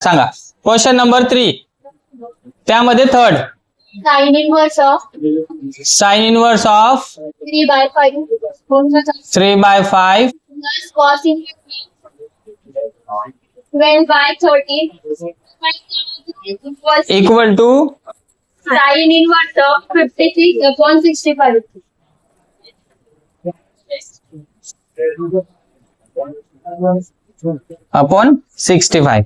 सांगा question number 3 त्यामध्ये third sine inverse of 3/5 plus cos inverse 12/13 equal to sin inverse of 56/65. Upon 65.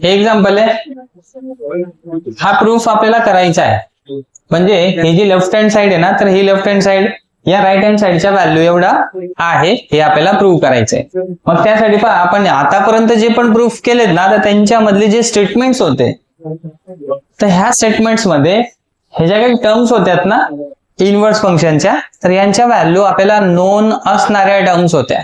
हे example आहे. हा proof आपल्याला करायचा आहे. म्हणजे ही जी लेफ्ट हँड साइड आहे ना, तर ही लेफ्ट हँड साइड या राईट हँड साइडच्या व्हॅल्यू एवढा आहे हे आपल्याला प्रूव्ह करायचंय. मग त्यासाठी आपण आतापर्यंत जे पण प्रूफ केलेत ना, तर त्यांच्यामधले जे स्टेटमेंट्स होते, तर ह्या स्टेटमेंट्स मध्ये हे ज्या काही टर्म्स होत्यात ना इनवर्स फंक्शनच्या, तर यांच्या व्हॅल्यू आपल्याला नोन असणाऱ्या टर्म्स होत्या.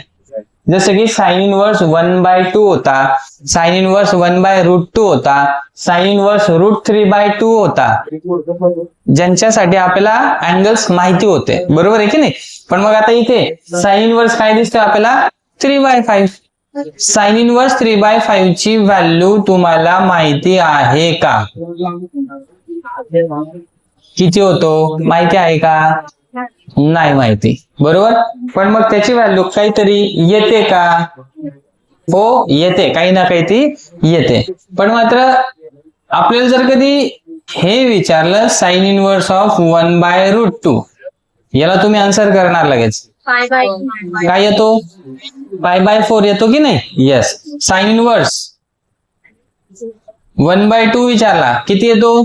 जसं की साइन इनवर्स 1/2 होता, साइन इनवर्स 1/√2 होता, साइन इनवर्स √3/2 होता, ज्यांच्यासाठी आपल्याला अँगल्स माहिती होते. बरोबर आहे की नाही. पण मग आता इथे साइन इनवर्स काय दिसतं आपल्याला 3/5. साइन इनवर्स 3/5 ची व्हॅल्यू तुम्हाला माहिती आहे का? किती होतो माहिती आहे का? नाही माहिती. बरोबर. पण मग त्याची व्हॅल्यू काहीतरी येते का? हो येते, काही ना काही ती येते. पण मात्र आपल्याला जर कधी हे विचारलं साइन इनवर्स ऑफ 1/√2, याला तुम्ही आन्सर करणार लगेच काय येतो? π/4 येतो की नाही? येस. साइन इनवर्स 1/2 विचारला किती येतो?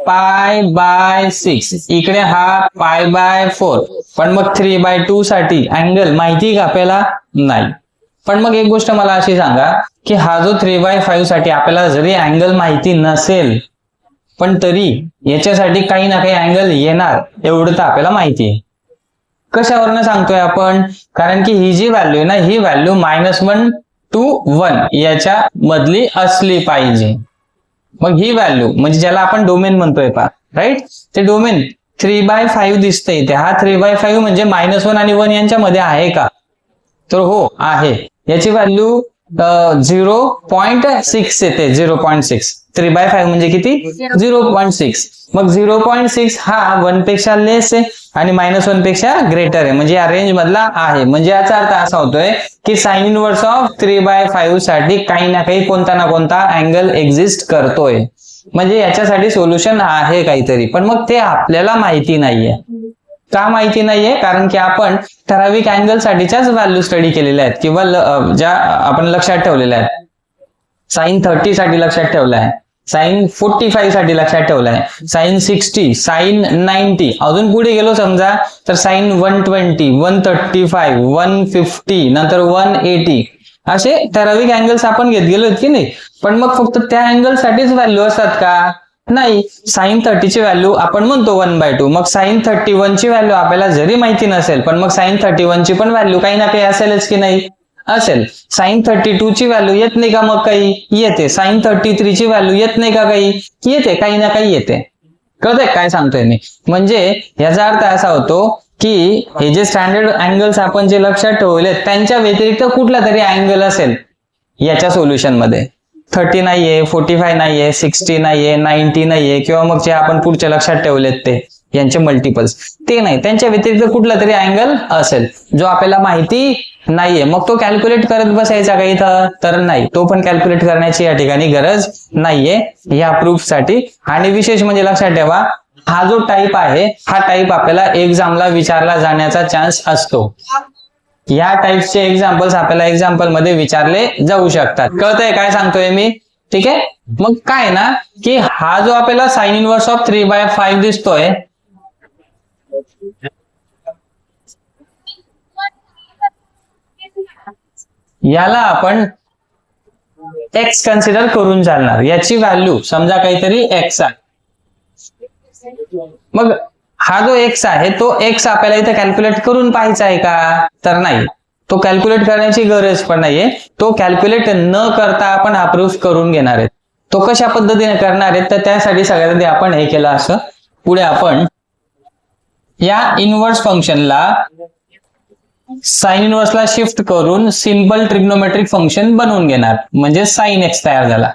π/6. इकडे हा π/4. पण मग 3/2 साठी अँगल माहिती का आपल्याला? नाही. पण मग एक गोष्ट मला अशी सांगा की हा जो 3/5 साठी आपल्याला जरी अँगल माहिती नसेल, पण तरी याच्यासाठी काही ना काही अँगल येणार एवढं तर आपल्याला माहिती आहे. कशावरनं सांगतोय आपण? कारण की ही जी व्हॅल्यू आहे ना, ही व्हॅल्यू -1 to 1 याच्या मधली असली पाहिजे. मग ही व्हॅल्यू म्हणजे ज्याला आपण डोमेन म्हणतोय पहा, राईट, ते डोमेन 3/5 दिसतंय इथे. हा 3/5 म्हणजे -1 आणि 1 यांच्या मध्ये आहे का? तर हो आहे. याची व्हॅल्यू 0.6 येते. 0.6. 3/5 म्हणजे किती? 0.6. मग 0.6 हा 1 पेक्षा लेस आहे आणि -1 पेक्षा ग्रेटर आहे, म्हणजे या रेंज मधला आहे. म्हणजे याचा अर्थ असा होतोय की साइन इनवर्स ऑफ 3/5 साठी काही ना काही कोणता ना कोणता अँगल एक्झिस्ट करतोय. म्हणजे याच्यासाठी सोल्युशन आहे काहीतरी. पण मग ते आपल्याला माहिती नाहीये. का माहिती नाहीये? कारण की आपण ठराविक अँगल साठीच्याच व्हॅल्यू स्टडी केलेल्या आहेत किंवा ज्या आपण लक्षात ठेवलेल्या आहेत. साइन 30 साठी लक्षात ठेवलं आहे, साइन 45 साठी लक्षात ठेवलं आहे, साइन 60, साइन 90. अजून पुढे गेलो समजा तर साइन 120, 135, 150, नंतर 180 असे ठराविक अँगल्स आपण घेत गेलो की नाही. पण मग फक्त त्या अँगल साठीच व्हॅल्यू असतात का? नाही. साइन 30 ची व्हॅल्यू आपण म्हणतो 1/2. मग साइन 31 ची व्हॅल्यू आपल्याला जरी माहिती नसेल, पण मग साइन 31 ची पण व्हॅल्यू काही ना काही असेलच की नाही? असेल. साइन 32 ची व्हॅल्यू येत नाही का? मग काही येते. साइन 33 ची व्हॅल्यू येत नाही का? काही येते, काही ना काही येते. कळतंय काय सांगतोय मी? म्हणजे याचा अर्थ असा होतो की हे जे स्टँडर्ड अँगल्स आपण जे लक्षात ठेवले त्यांच्या व्यतिरिक्त कुठला तरी अँगल असेल याच्या सोल्युशन मध्ये. 30 नाहीये, 45 नाहीये, 60 नाहीये, 90 नाहीये, किंवा मग जे आपण पुढच्या लक्षात ठेवलेत ते यांचे मल्टिपल्स ते नाही. त्यांच्या व्यतिरिक्त कुठला तरी अँगल असेल जो आपल्याला माहिती नाहीये. मग तो कॅल्क्युलेट करत बसायचा का इथं? तर नाही. तो पण कॅल्क्युलेट करण्याची या ठिकाणी गरज नाहीये या प्रूफ साठी. आणि विशेष म्हणजे लक्षात ठेवा, हा जो टाईप आहे हा टाईप आपल्याला एक्झामला विचारला जाण्याचा चान्स असतो. या टाईपचे एक्झाम्पल्स आपल्याला एक्झाम्पल मध्ये विचारले जाऊ शकतात. कळतंय काय सांगतोय मी? ठीक आहे. मग काय ना की हा जो आपल्याला साइन इनवर्स ऑफ 3/5 दिसतोय, याला आपण एक्स कन्सिडर करून चालणार. याची व्हॅल्यू समजा काहीतरी एक्स आहे. मग हा जो एक्स आहे तो एक्स आपल्याला इथे कॅल्क्युलेट करून पाहायचा आहे का? तर नाही. तो कॅल्क्युलेट करण्याची गरज पण नाहीये. तो कॅल्क्युलेट न करता आपण हा प्रूफ करून घेणार आहेत. तो कशा पद्धतीने करणार आहेत? तर त्यासाठी सगळ्यात आधी आपण हे केलं असं, पुढे आपण या इनवर्स फंक्शनला साइन इनव्हर्सला शिफ्ट करून सिंपल ट्रिग्नोमेट्रिक फंक्शन बनवून घेणार, म्हणजे साइन एक्स तयार झाला.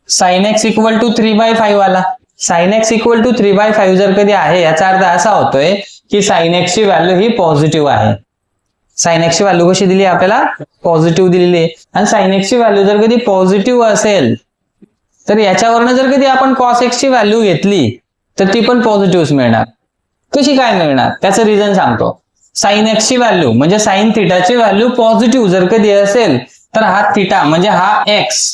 साइन एक्स इक्वल टू 3/5 आला. साइन एक्स इक्वल टू 3/5 जर कधी आहे, याचा अर्थ असा होतोय की साइन एक्स ची व्हॅल्यू ही पॉझिटिव्ह आहे. साइन एक्स ची व्हॅल्यू कशी दिली आपल्याला? पॉझिटिव्ह दिलेली आहे. आणि साइन एक्स ची व्हॅल्यू जर कधी पॉझिटिव्ह असेल तर याच्यावरनं जर कधी आपण कॉस एक्स ची व्हॅल्यू घेतली तर ती पण पॉझिटिव्ह मिळणार. कशी काय मिळणार? त्याचं रिझन सांगतो. साइन एक्स ची व्हॅल्यू म्हणजे साइन थिटाची व्हॅल्यू पॉझिटिव्ह जर कधी असेल तर हा थिटा म्हणजे हा एक्स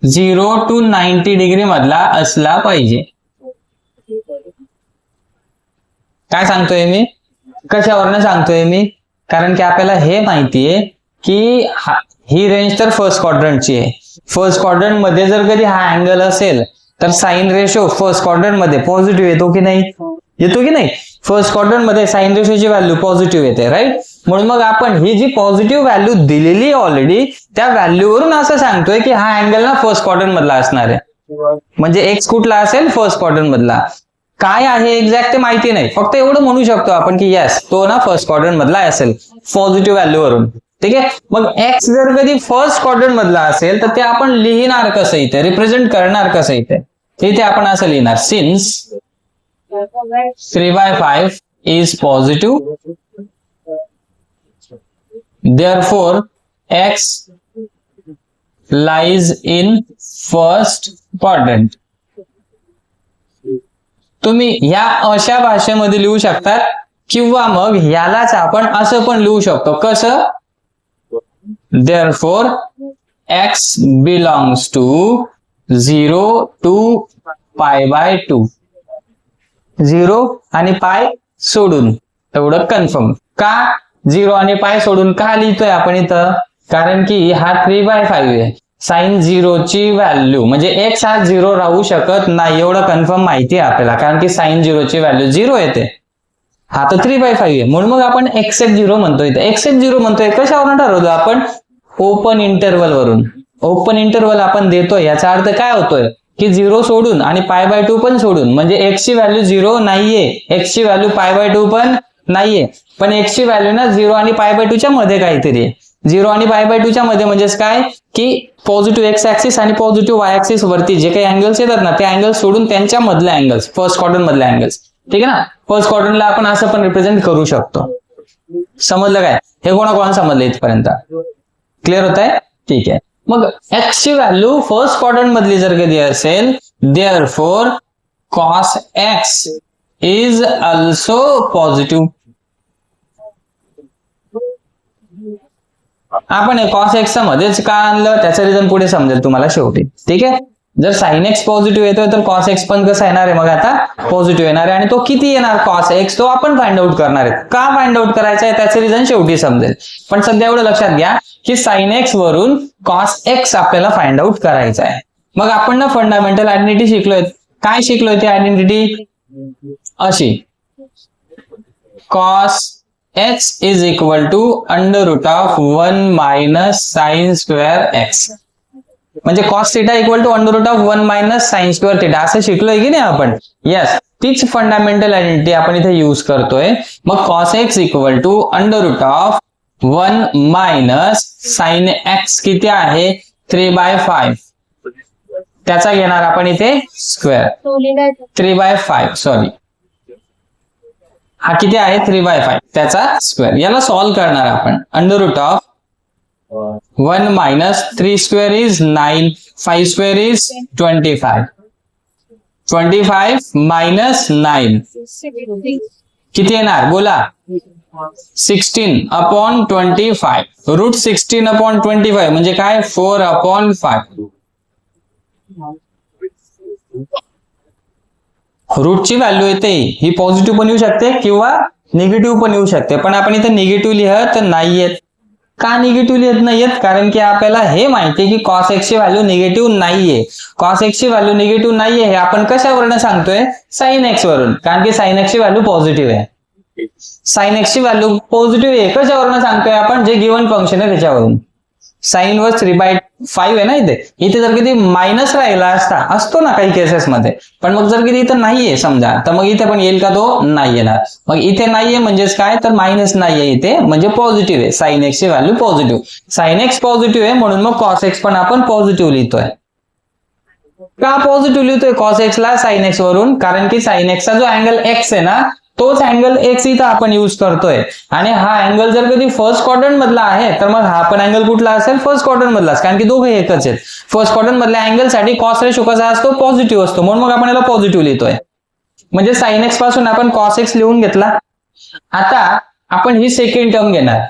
0 to 90 डिग्री मधला असला पाहिजे. काय सांगतोय मी? कशावरनं सांगतोय मी? कारण की आपल्याला हे माहितीये की ही रेंज तर फर्स्ट क्वाड्रंटची आहे. फर्स्ट क्वाड्रंट मध्ये जर कधी हा अँगल असेल तर साइन रेशो फर्स्ट क्वाड्रंट मध्ये पॉझिटिव्ह येतो की नाही? येतो की नाही? फर्स्ट क्वाड्रंट मध्ये साइन रेशोची व्हॅल्यू पॉझिटिव्ह येते, राईट? म्हणून मग आपण ही जी पॉझिटिव्ह व्हॅल्यू दिलेली ऑलरेडी त्या व्हॅल्यूवरून असं सांगतोय की हा अँगल ना फर्स्ट क्वाड्रंट मधला असणार आहे. म्हणजे एक्स कुठला असेल? फर्स्ट क्वाड्रंट मधला. काय आहे एक्झॅक्ट ते माहिती नाही, फक्त एवढं म्हणू शकतो आपण की यस तो ना फर्स्ट क्वाड्रंट मधला असेल पॉझिटिव्ह व्हॅल्यूवरून. ठीक आहे. मग एक्स जर कधी फर्स्ट क्वाड्रंट मधला असेल तर ते आपण लिहिणार कसं इथे? रिप्रेझेंट करणार कसं इथे? इथे आपण असं लिहिणार, since 3/5 is positive, therefore x lies in first quadrant. तुम्ही ह्या अशा भाषेमध्ये लिहू शकतात किंवा मग यालाच आपण असं पण लिहू शकतो. कसं? therefore x belongs to 0 to π/2. 0 आणि पाय सोडून, एवढं कन्फर्म. का 0 आणि पाय सोडून का लिहितोय आपण इथं? कारण की हा 3/5 आहे. साइन 0 ची व्हॅल्यू म्हणजे एक्स हा 0 राहू शकत नाही, एवढं कन्फर्म माहिती आहे आपल्याला. कारण की साइन 0 ची व्हॅल्यू 0 येते. हा तर 3/5 आहे. म्हणून मग आपण x(0) म्हणतोय. x(0) म्हणतोय कशावरून ठरवलं आपण? ओपन इंटरव्हल वरून. ओपन इंटरव्हल आपण देतोय याचा अर्थ काय होतोय की 0 सोडून आणि π/2 पण सोडून, म्हणजे x ची व्हॅल्यू 0 नाहीये, x ची व्हॅल्यू π/2 पण नाहीये, पण x ची व्हॅल्यू ना 0 आणि π/2 च्या मध्ये काहीतरी आहे. 0 आणि π/2 च्या मध्ये म्हणजेच काय की पॉझिटिव्ह एक्स ऍक्सिस आणि पॉझिटिव्ह वाय ऍक्सिस वरती जे काही अँगल्स येतात ना ते अँगल्स सोडून त्यांच्या मधले अँगल्स, फर्स्ट क्वाड्रंट मधले अँगल्स. ठीक आहे ना? फर्स्ट क्वाड्रंटला आपण असं पण रिप्रेझेंट करू शकतो. समजलं काय? हे कोणा समजलं इथपर्यंत? क्लिअर होत आहे? ठीक आहे. मग एक्स ची व्हॅल्यू फर्स्ट क्वाड्रंट मधली जर कधी असेल, therefore cos x is also positive. आपण cos x मध्येच का आणलं त्याचं रिझन पुढे समजेल तुम्हाला शेवटी. ठीक आहे. जर साइन एक्स पॉझिटिव्ह येतोय तर cos x पण कसं येणार आहे? मग आता पॉझिटिव्ह येणार आहे. आणि तो किती येणार cos x तो आपण फाइंड आउट करणार आहे. का फाइंड आउट करायचं आहे त्याचं रिझन शेवटी समजेल. पण सध्या एवढं लक्षात घ्या की साइन एक्स वरून cos x आपल्याला फाइंड आउट करायचं आहे. मग आपण ना फंडामेंटल आयडेंटिटी शिकलोय. काय शिकलोय ती आयडेंटिटी? अशी, cos x is equal to √1 - sin² x. म्हणजे cos θ इक्वल टू √1 - sin² θ असं शिकलोय की नाही आपण? यस, तीच फंडामेंटल आयडेंटिटी आपण इथे यूज करतोय. मग cos x equal to √1 - sin x किती आहे? 3/5. त्याचा घेणार आपण इथे स्क्वेअर. 3/5 सॉरी, हा किती आहे? 3/5 त्याचा स्क्वेअर. याला सॉल्व्ह करणार आपण. √1 - 3² is 9, 5² is 25. 25 - 9 किती येणार? बोला. 16/25. √16/25 म्हणजे काय? 4/5. रूटची व्हॅल्यू येते ही पॉझिटिव्ह पण येऊ शकते किंवा निगेटिव्ह पण येऊ शकते, पण आपण इथे निगेटिव्ह लिहत नाहीयेत. का निगेटिव्ह लिहत नाहीयेत? कारण की आपल्याला हे माहिती आहे की cos x ची व्हॅल्यू निगेटिव्ह नाहीये. cos x ची व्हॅल्यू निगेटिव्ह नाहीये हे आपण कशावरून सांगतोय? sin x वरून. कारण की sin x ची व्हॅल्यू पॉझिटिव्ह आहे. sin x ची व्हॅल्यू पॉझिटिव्ह आहे कशावरून सांगतोय आपण? जे गिव्हन फंक्शन आहे त्याच्यावरून. साइन इनवर्स 3/5 आहे ना इथे. इथे जर किती मायनस राहिला असतो ना काही केसेसमध्ये, पण मग जर किती इथं नाहीये समजा, तर मग इथे पण येईल का? तो नाही येणार. मग इथे नाहीये म्हणजेच काय, तर मायनस नाहीये इथे, म्हणजे पॉझिटिव्ह आहे. साइन एक्स ची value positive. Sine x positive आहे म्हणून मग कॉस एक्स पण आपण पॉझिटिव्ह लिहितोय. का पॉझिटिव्ह लिहितोय कॉस एक्स ला साइन एक्स वरून? कारण की साइन एक्सचा जो अँगल एक्स आहे ना, तोच अँगल एक्स इथं आपण यूज करतोय. आणि हा अँगल जर कधी फर्स्ट क्वाड्रंट मधला आहे, तर मग हा पण अँगल कुठला असेल? फर्स्ट क्वाड्रंट मधलाच, कारण की दोघे एकच आहेत. फर्स्ट क्वाड्रंट मधल्या अँगल साठी कॉस रेशो कसा असतो? पॉझिटिव्ह असतो, म्हणून मग आपण याला पॉझिटिव्ह लिहितोय. म्हणजे साइन एक्स पासून आपण कॉस एक्स लिहून घेतला. आता आपण ही सेकंड टर्म घेणार.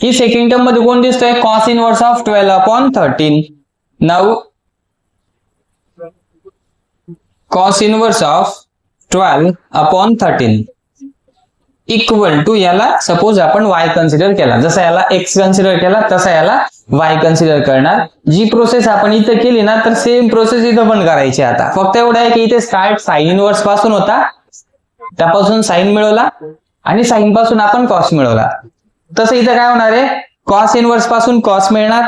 ही सेकंड टर्म मध्ये कोण दिसतोय? Cos inverse of 12/13. Now cos inverse of 12/13 equal to, याला सपोज आपण y कन्सिडर केला, जसा याला x कन्सिडर केला तसा याला y कन्सिडर करणार. जी प्रोसेस आपण इथं केली ना, तर सेम प्रोसेस इथं पण करायची. आता फक्त एवढं आहे की इथे स्टार्ट साइन इनवर्स पासून होता, त्यापासून साइन मिळवला आणि साइन पासून आपण कॉस मिळवला. तसं इथं काय होणार आहे? कॉस इनवर्स पासून कॉस मिळणार,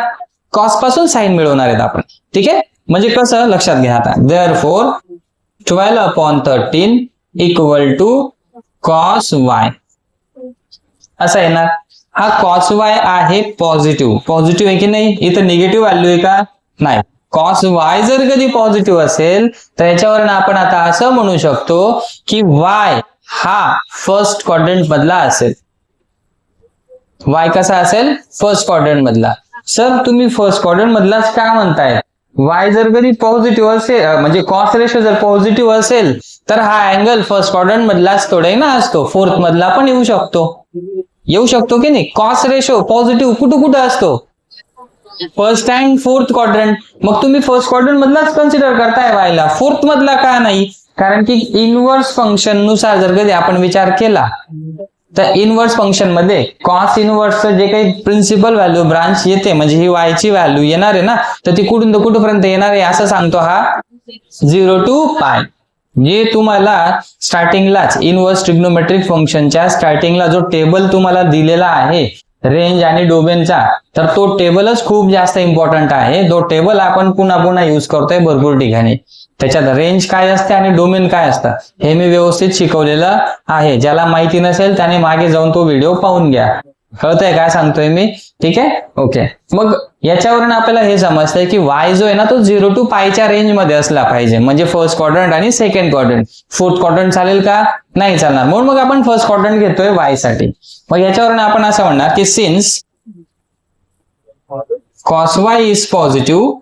कॉस पासून साइन मिळवणार आहेत आपण. ठीक आहे, म्हणजे कसं लक्षात घ्या आता. Therefore 12/13 equal to cos y असं येणार. हा कॉस वाय आहे पॉझिटिव्ह. पॉझिटिव्ह आहे की नाही? इथं निगेटिव्ह व्हॅल्यू आहे का? नाही. कॉस वाय जर कधी पॉझिटिव्ह असेल तर याच्यावरून आपण आता असं म्हणू शकतो की वाय हा फर्स्ट क्वाड्रंट मधला असेल. वाय कसा असेल? फर्स्ट क्वाड्रंट मधला. सर तुम्ही फर्स्ट क्वाड्रंट मधलाच का म्हणताय? वाय जर कधी पॉझिटिव्ह असेल, म्हणजे कॉस रेशो जर पॉझिटिव्ह असेल, तर हा अँगल फर्स्ट क्वाड्रंट मधलाच थोडे ना असतो, फोर्थ मधला पण येऊ शकतो की नाही? कॉस रेशो पॉझिटिव्ह कुठं असतो? First and fourth quadrant. मग तुम्ही फर्स्ट क्वाड्रंट मधलाच कन्सिडर करताय वायला, फोर्थ मधला का नाही? कारण की इनवर्स फंक्शन नुसार जर कधी आपण विचार केला तर इनवर्स फंक्शन मध्ये कॉस इनवर्सचं जे काही प्रिन्सिपल व्हॅल्यू ब्रांच येते, म्हणजे ही y ची व्हॅल्यू येणार आहे ना, तर ती कुठून तर कुठपर्यंत येणार आहे असं सांगतो हा 0 to π. जे तुम्हाला स्टार्टिंगलाच इनवर्स ट्रिग्नोमेट्रिक फंक्शनच्या स्टार्टिंगला जो टेबल तुम्हाला दिलेला आहे रेंज आणि डोमेनचा, तर तो टेबलच खूप जास्त इम्पॉर्टंट आहे. तो टेबल आपण पुन्हा यूज करतोय भरपूर ठिकाणी. त्याच्यात रेंज काय असते आणि डोमेन काय असतं हे मी व्यवस्थित शिकवलेलं आहे. ज्याला माहिती नसेल त्याने मागे जाऊन तो व्हिडिओ पाहून घ्या. कळतंय काय सांगतोय मी? ठीक आहे, ओके. मग याच्यावरून आपल्याला हे समजतंय की y जो आहे ना, तो 0 to π च्या रेंज मध्ये असला पाहिजे. म्हणजे फर्स्ट क्वाड्रंट आणि सेकंड क्वाड्रंट. फोर्थ क्वाड्रंट चालेल का? नाही चालणार. म्हणून मग आपण फर्स्ट क्वाड्रंट घेतोय y साठी. मग याच्यावरून आपण असं म्हणणार की since cos y is positive,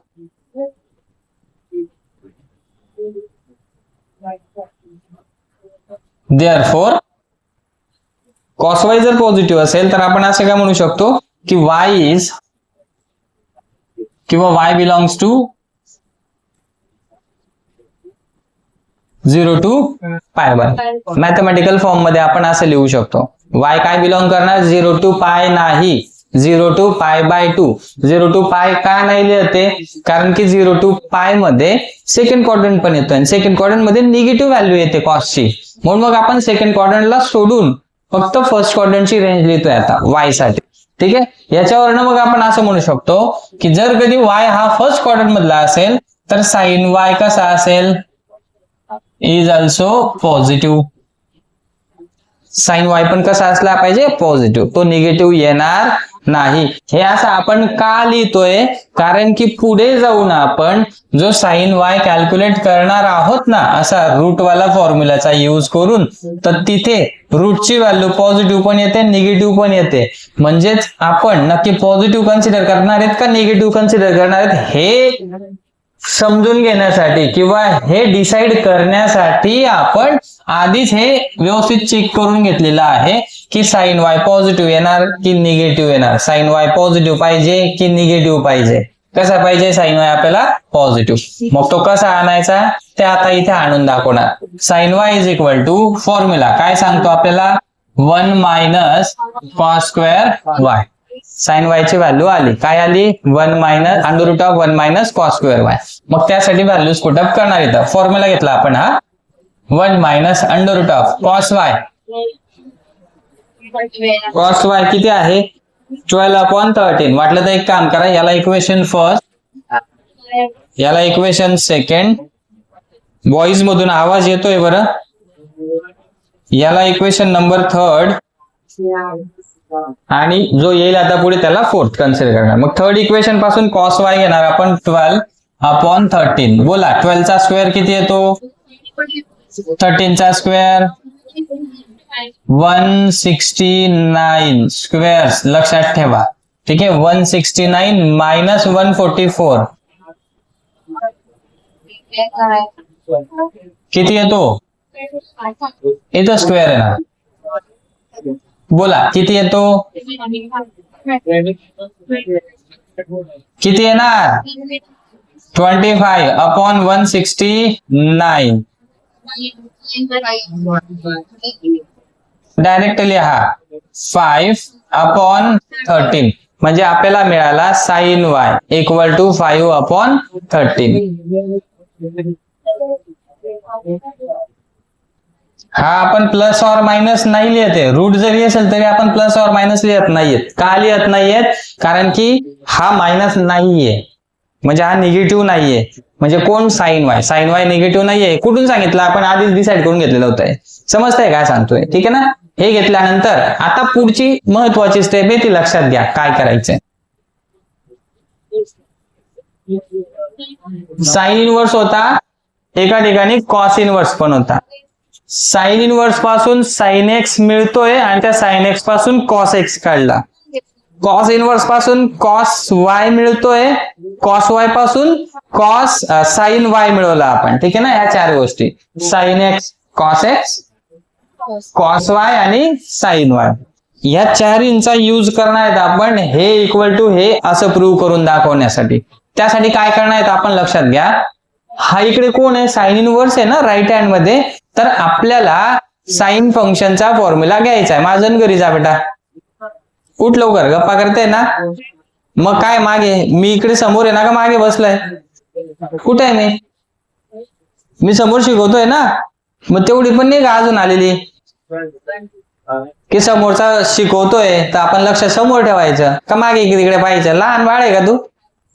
therefore cos y जर पॉझिटिव्ह असेल तर आपण असं काय म्हणू शकतो की y इज किंवा y belongs to 0 to π. Mathematical form मध्ये आपण असं लिहू शकतो. y काय बिलॉंग करणार? 0 to π नाही, 0 to π/2. 0 to π का नाही लिहते? कारण की 0 to π मध्ये सेकंड क्वाड्रंट पण येतोय आणि सेकंड क्वाड्रंट मध्ये निगेटिव्ह व्हॅल्यू येते कॉसची. म्हणून मग आपण सेकंड क्वाड्रंटला सोडून फक्त फर्स्ट क्वाड्रंटची रेंज लिहितोय आता y साठी. ठीक आहे, याच्यावरनं मग आपण असं म्हणू शकतो की जर कधी y हा फर्स्ट क्वाड्रंट मधला असेल तर साइन y कसा असेल? Is also positive. Sine y पण कसा असला पाहिजे? पॉझिटिव्ह. तो निगेटिव्ह येणार नाही. हे असं आपण का लिहितोय? कारण की पुढे जाऊन आपण जो साइन y कॅल्क्युलेट करणार आहोत ना, असा रूटवाला फॉर्म्युलाचा यूज करून, तर तिथे रूटची व्हॅल्यू पॉझिटिव्ह पण येते, निगेटिव्ह पण येते. म्हणजेच आपण नक्की पॉझिटिव्ह कन्सिडर करणार आहेत का निगेटिव्ह कन्सिडर करणार आहेत हे समजून घेण्यासाठी किंवा हे डिसाइड करण्यासाठी आपण आधीच हे व्यवस्थित चेक करून घेतलेलं आहे की साइन y पॉझिटिव्ह येणार की निगेटिव्ह येणार. साइन y पॉझिटिव्ह पाहिजे की निगेटिव्ह पाहिजे? कसा पाहिजे? साइन y आपल्याला पॉझिटिव्ह. मग तो कसा आणायचा ते आता इथे आणून दाखवणार. Sine y is equal to formula काय सांगतो आपल्याला? 1 minus cos square y. Sine y ची व्हॅल्यू आली, काय आली? 1 minus √1 minus cos square y. मग त्यासाठी व्हॅल्यूज पुटअप करणार इथं. फॉर्म्युला घेतला आपण हा 1 minus √cos y. Cos y किती आहे? 12/13. वाटलं तर एक काम करा, याला इक्वेशन फर्स्ट, याला इक्वेशन सेकंड. बॉईज मधून आवाज येतोय बरं. याला इक्वेशन नंबर थर्ड आणि जो येईल आता पुढे त्याला फोर्थ कन्सिडर करणार. मग थर्ड इक्वेशन पासून cos y घेणार आपण 12/13. बोला 12 चा स्क्वेअर किती येतो? 13 चा स्क्वेअर 169 स्क्वेअर्स. लक्षात ठेवा. ठीक आहे. 169 मायनस 144 किती येतो? इथं स्क्वेअर आहे ना. बोला किती येतो? किती येणार? 25/169. डायरेक्ट लिहा 5/13. म्हणजे आपल्याला मिळाला sin y इक्वल टू 5/13. हा आपण प्लस और मायनस नाही लिहिते. रूट जरी असेल तरी आपण प्लस और मायनस लिहत नाहीयेत. का लिहत नाहीयेत? कारण की हा मायनस नाहीये, म्हणजे हा निगेटिव्ह नाहीये. म्हणजे कोण? Sine y. Sine y negative नाहीये. कुठून सांगितलं? आपण आधीच डिसाईड करून घेतलेलं होतं. समजतंय काय सांगतोय? ठीक आहे ना. हे घेतल्यानंतर आता पुढची महत्वाची स्टेप आहे, ती लक्षात घ्या. काय करायचंय? साइन इनवर्स होता, एका ठिकाणी कॉस इनवर्स पण होता. साइन इनवर्स पासून साइन एक्स मिळतोय आणि त्या साइन एक्स पासून कॉस एक्स काढला. कॉस इनवर्स पासून कॉस वाय मिळतोय, कॉस वाय पासून कॉस साइन वाय मिळवला आपण. ठीक आहे ना. या चार गोष्टी, sine x, cos x, cos Y आणि साइन वाय, या चारींचा यूज करणार आहेत आपण हे इक्वल टू हे असं प्रूव्ह करून दाखवण्यासाठी. त्यासाठी काय करणार आहेत आपण लक्षात घ्या. हा इकडे कोण आहे? साइन इनवर्स आहे ना राईट हँड मध्ये. तर आपल्याला साइन फंक्शनचा फॉर्म्युला घ्यायचा आहे. माझं घरी जा बेटा, उठ लवकर, गप्पा करते ना. मग काय मागे? मी इकडे समोर आहे ना का मागे बसलाय? कुठे आहे मी समोर शिकवतोय ना. मग तेवढी पण नाही का अजून आलेली की समोरचा शिकवतोय तर आपण लक्ष समोर ठेवायचं का मागे तिकडे पाहायचं? लहान बाळ आहे का तू?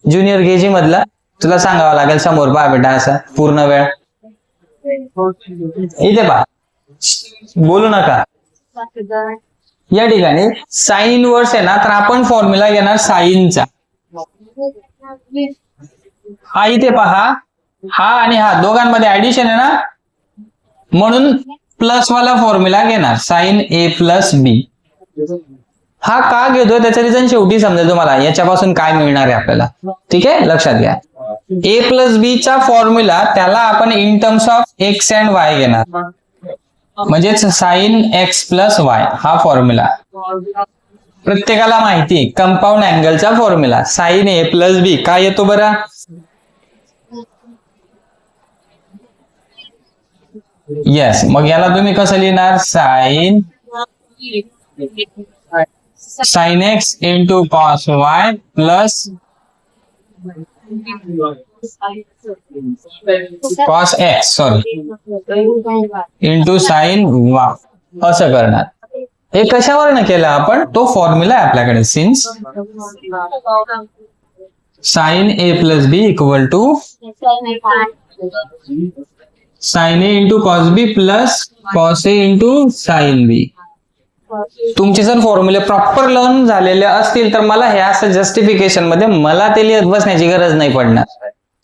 ज्युनियर केजी मधला? तुला सांगावं लागेल समोर पहा बेटा असं पूर्ण वेळ. इथे पहा, बोलू नका. या ठिकाणी साइन इनवर्स आहे ना, तर आपण फॉर्म्युला घेणार साइनचा. हा इथे पहा, हा आणि हा दोघांमध्ये ऍडिशन आहे ना, म्हणून प्लस वाला फॉर्म्युला घेणार साइन ए प्लस बी. हा का घेतोय त्याचं रिझन शेवटी समजेल तुम्हाला, याच्यापासून काय मिळणार आहे आपल्याला. ठीक आहे, लक्षात घ्या. ए प्लस बी चा फॉर्म्युला त्याला आपण in terms of x and Y घेणार, म्हणजेच साइन एक्स प्लस वाय हा फॉर्म्युला. प्रत्येकाला माहिती compound अँगलचा formula sign A plus बी काय येतो बरं? येस. मग याला तुम्ही कसं लिहिणार? Sine x into cos Y plus cos x into sine Y असं करणार. हे कशावरनं केलं आपण? तो फॉर्म्युला आहे आपल्याकडे. Since sine A plus B equal to sine A into cos B plus cos A into sine B. तुमचे जर फॉर्म्युले प्रॉपर लर्न झालेले असतील तर मला हे असं जस्टिफिकेशन मध्ये मला ते लिहित बसण्याची गरज नाही पडणार.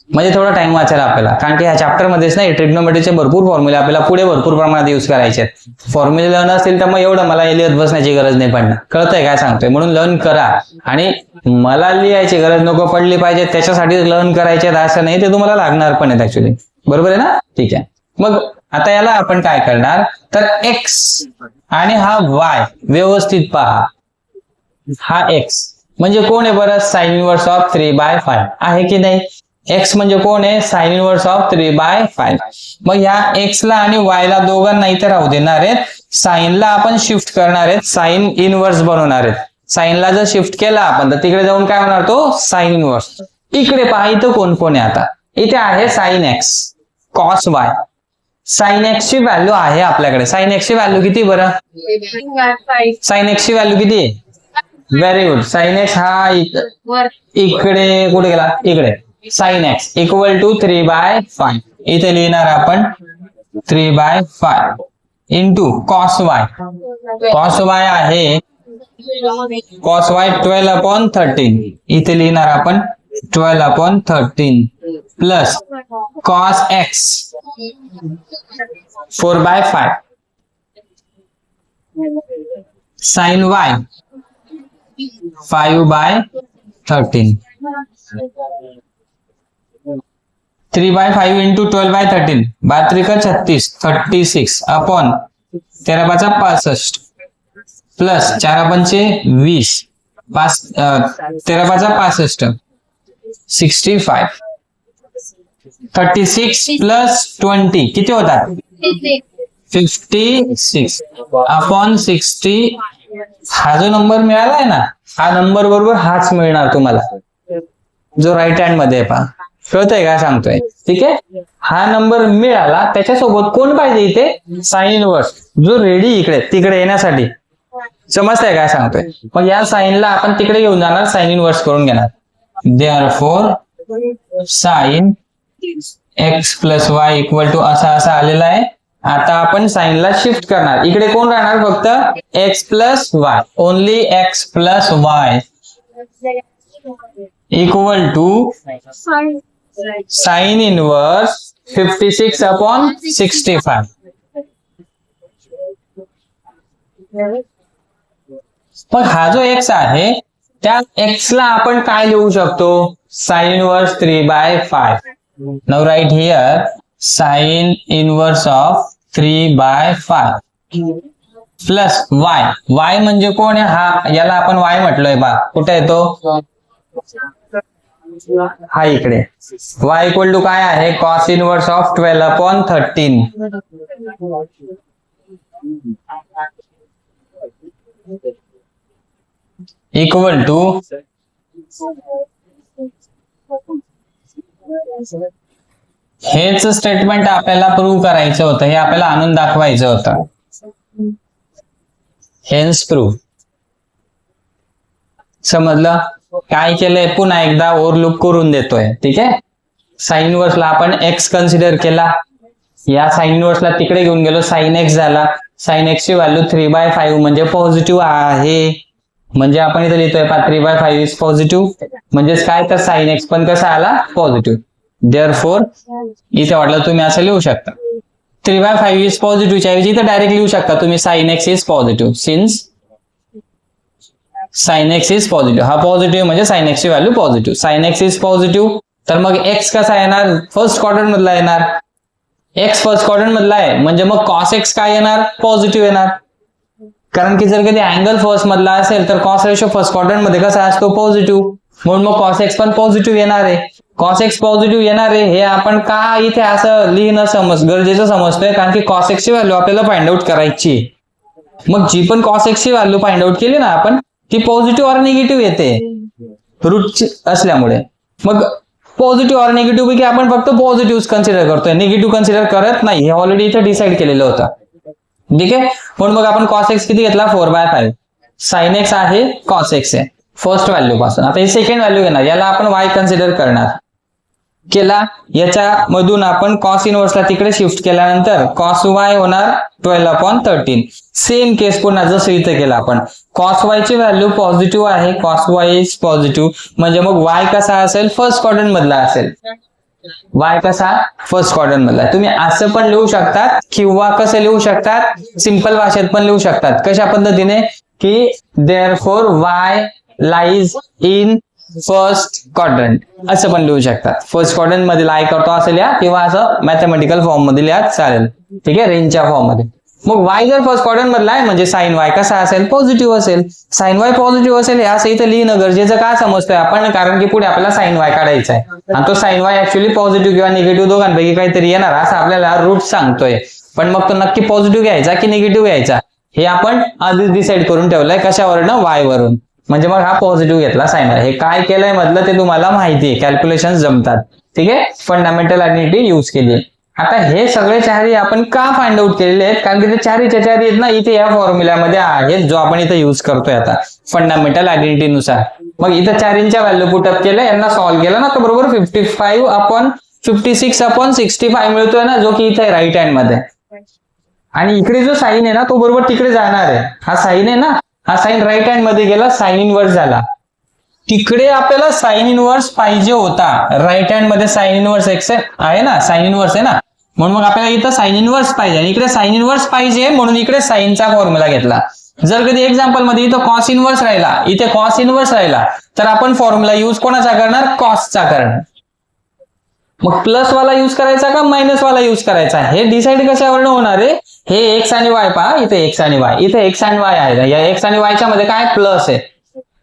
म्हणजे थोडा टाइम वाचेल आपल्याला, कारण की ह्या चॅप्टर मध्येच नाही ट्रिग्नोमेट्रीचे भरपूर फॉर्म्युले आपल्याला पुढे भरपूर प्रमाणात यूज करायचे आहेत. फॉर्म्युले लर्न असतील तर मग एवढं मला लिहित बसण्याची गरज नाही पडणार. कळतंय काय सांगतोय? म्हणून लर्न करा. आणि मला लिहायची गरज नको पडली पाहिजे त्याच्यासाठी लर्न करायचे असं नाही, ते तुम्हाला लागणार पण आहेत ऍक्च्युली. बरोबर आहे ना? ठीक आहे. मग आता याला आपण काय करणार तर एक्स आणि हा वाय व्यवस्थित पहा. हा एक्स म्हणजे कोण आहे बरं? साइन इनवर्स ऑफ 3/5 आहे की नाही? एक्स म्हणजे कोण आहे? Sign inverse of 3/5. मग ह्या एक्स ला आणि वाय ला दोघांना इथे राहू देणार आहेत. साइनला आपण शिफ्ट करणार आहेत, साइन इनवर्स बनवणार आहेत. साइनला जर शिफ्ट केला आपण तर तिकडे जाऊन काय होणार? तो साइन इनवर्स. इकडे पहा, इथं कोण कोण आहे आता? इथे आहे sine x cos Y. Sine x ची व्हॅल्यू आहे आपल्याकडे. साइन एक्स ची व्हॅल्यू किती बरं? साइन एक्स ची व्हॅल्यू किती आहे? Very good. साइन एक्स हा इकडे कुठे गेला, इकडे. Sine x equal to 3/5. इथे लिहिणार आपण 3/5 into cos y. Cos y आहे कॉस वाय 12/13. इथे लिहिणार आपण 12/13 plus cos x 4/5 sine y 5/13. 3/5 into 12/13 32 36 upon 13/65 plus 4/20 13/65 65. 36 plus 20 किती होतात 56 अपॉन 60. हा जो नंबर मिळालाय ना, हा नंबर बरोबर हाच मिळणार तुम्हाला जो राईट हँड मध्ये आहे. पहा कळतंय काय सांगतोय, ठीक आहे. हा नंबर मिळाला, त्याच्यासोबत कोण पाहिजे इथे साइन इनव्हर्स, जो रेडी इकडे तिकडे येण्यासाठी. समजतंय काय सांगतोय. मग या साइनला आपण तिकडे घेऊन जाणार, साइन इनव्हर्स करून घेणार. Therefore sine x plus Y equal to असा आलेला आहे. आता आपण साइनला शिफ्ट करणार. इकडे कोण राहणार, फक्त x plus y, only x plus Y equal to sine inverse 56/65. पण हा जो एक्स आहे त्या एक्स ला आपण काय लिहू शकतो, sine inverse 3/5. Now right here sine inverse of 3/5 plus y. Y म्हणजे कोण आहे, हा याला आपण वाय म्हटलोय. बा कुठे आहे तो, हा इकडे. y इक्वल टू काय आहे, cos inverse of 12/13 equal to हेच स्टेटमेंट आपल्याला प्रूव्ह करायचं होतं, हे आपल्याला आणून दाखवायचं होतं. Hence prove. समजलं काय केलंय, पुन्हा एकदा ओव्हरलुक करून देतोय, ठीक आहे. साइन इनवर्सला आपण एक्स कन्सिडर केला, या साइन इनवर्सला तिकडे घेऊन गेलो, साइन एक्स झाला. साइन एक्स ची व्हॅल्यू 3/5 म्हणजे पॉझिटिव्ह आहे. म्हणजे आपण इथे लिहितोय 3/5 इज पॉझिटिव्ह. म्हणजेच काय, तर साइन एक्स पण कसा आला, पॉझिटिव्ह. देअरफॉर इथे वाटलं तुम्ही असं लिहू शकता 3/5 इज पॉझिटिव्हच्या ऐवजी इथे डायरेक्ट लिहू शकता तुम्ही sine x is positive. Since sine x is positive, हा पॉझिटिव्ह म्हणजे साइन एक्स ची value positive. Sine x is positive, तर मग एक्स कसा येणार, फर्स्ट क्वाड्रंट मधला येणार. एक्स फर्स्ट क्वाड्रंट मधला आहे म्हणजे मग कॉस एक्स काय येणार, पॉझिटिव्ह येणार. कारण की जर कधी अँगल फर्स्ट मधला असेल तर कॉस रेशो फर्स्ट क्वाड्रंट मध्ये कसा असतो, पॉझिटिव्ह. म्हणून मग कॉस एक्स पण पॉझिटिव्ह येणार आहे. कॉस एक्स पॉझिटिव्ह येणार आहे हे आपण का इथे असं लिहिणं गरजेचं समजतोय, कारण की कॉस एक्स ची व्हॅल्यू आपल्याला फाइंड आउट करायची. मग जी पण कॉस एक्स ची व्हॅल्यू फाइंड आउट केली ना आपण, ती पॉझिटिव्ह और निगेटिव्ह येते रूट असल्यामुळे. मग पॉझिटिव्ह और निगेटिव्ह की आपण फक्त पॉझिटिव्ह कन्सिडर करतोय, निगेटिव्ह कन्सिडर करत नाही. हे ऑलरेडी इथे डिसाईड केलेलं होतं, ठीक आहे. म्हणून मग आपण कॉस एक्स किती घेतला, 4/5. साइन एक्स आहे, कॉस एक्स आहे फर्स्ट व्हॅल्यू पासून. आता हे सेकंड व्हॅल्यू घेणार, याला आपण वाय कन्सिडर करणार. केला, याच्या मधून आपण कॉस इनवर्सला तिकडे शिफ्ट केल्यानंतर कॉस वाय होणार 12/13. सेम केस पुन्हा जसं इथे केलं आपण. कॉस वाय ची व्हॅल्यू पॉझिटिव्ह आहे, कॉस वाय इज पॉझिटिव्ह, म्हणजे मग वाय कसा असेल, फर्स्ट क्वाड्रंट मधला असेल. वाय कसा, फर्स्ट क्वाड्रंट मधला. तुम्ही असं पण लिहू शकतात किंवा कसं लिहू शकतात, सिंपल भाषेत पण लिहू शकतात. कशा पद्धतीने की therefore Y lies in first quadrant असं पण लिहू शकतात. फर्स्ट क्वाड्रंट मध्ये लाई करतो असं लिहा, किंवा असं मॅथमॅटिकल फॉर्म मध्ये लिहा चालेल, ठीक आहे, रेंजच्या फॉर्म मध्ये. मग वाय जर फर्स्ट क्वाड्रंट मधला आहे म्हणजे साइन वाय कसा असेल, पॉझिटिव्ह असेल. साइन वाय पॉझिटिव्ह असेल हे असं इथं लिहिणं गरजेचं का समजतोय आपण, कारण की पुढे आपल्याला साइन वाय काढायचा आहे आणि तो साइन वाय ऍक्च्युअली पॉझिटिव्ह किंवा निगेटिव्ह दोघांपैकी काहीतरी येणार असं आपल्याला रूट सांगतोय. पण मग तो नक्की पॉझिटिव्ह घ्यायचा की निगेटिव्ह घ्यायचा हे आपण आधीच डिसाईड करून ठेवलंय. कशावरनं, वाय वरून. म्हणजे मग हा पॉझिटिव्ह घेतला साइन वाय. हे काय केलंय मधलं ते तुम्हाला माहिती आहे, कॅल्क्युलेशन जमतात, ठीक आहे. फंडामेंटल आयडेंटिटी यूज केली. आता हे सगळे चारही आपण का फाइंड आउट केलेले आहेत, कारण की ते चारीच्या चारी आहेत ना, इथे या फॉर्म्युल्यामध्ये आहेत, जो आपण इथे युज करतोय आता फंडामेंटल आयडेंटिटी नुसार. मग इथं चारींच्या व्हॅल्यू पुटअप केलं, यांना सॉल्व्ह केलं ना, तर बरोबर 56/65 मिळतोय ना, जो की इथे राईट हँड मध्ये. आणि इकडे जो साईन आहे ना, तो बरोबर तिकडे जाणार आहे. हा साईन आहे ना, हा साईन राईट हँड मध्ये गेला, साईन इनवर्स झाला. तिकडे आपल्याला साईन इनवर्स पाहिजे होता, राईट हँड मध्ये साईन इनवर्स एक्स आहे ना, साईन इनवर्स आहे ना, म्हणून मग आपल्याला इथं साईन इनवर्स पाहिजे आणि इकडे साईन इनवर्स पाहिजे, म्हणून इकडे साईनचा फॉर्म्युला घेतला. जर कधी एक्झाम्पल मध्ये इथं कॉस इनवर्स राहिला, इथे कॉस इनवर्स राहिला, तर आपण फॉर्म्युला युज कोणाचा करणार, कॉसचा करणार. मग प्लस वाला युज करायचा का मायनस वाला युज करायचा, हे डिसाईड कशावरून होणार आहे. हे एक्स आणि वाय पहा, इथे एक्स आणि वाय, इथे एक्स आणि वाय आहे. या एक्स आणि वायच्या मध्ये काय प्लस आहे,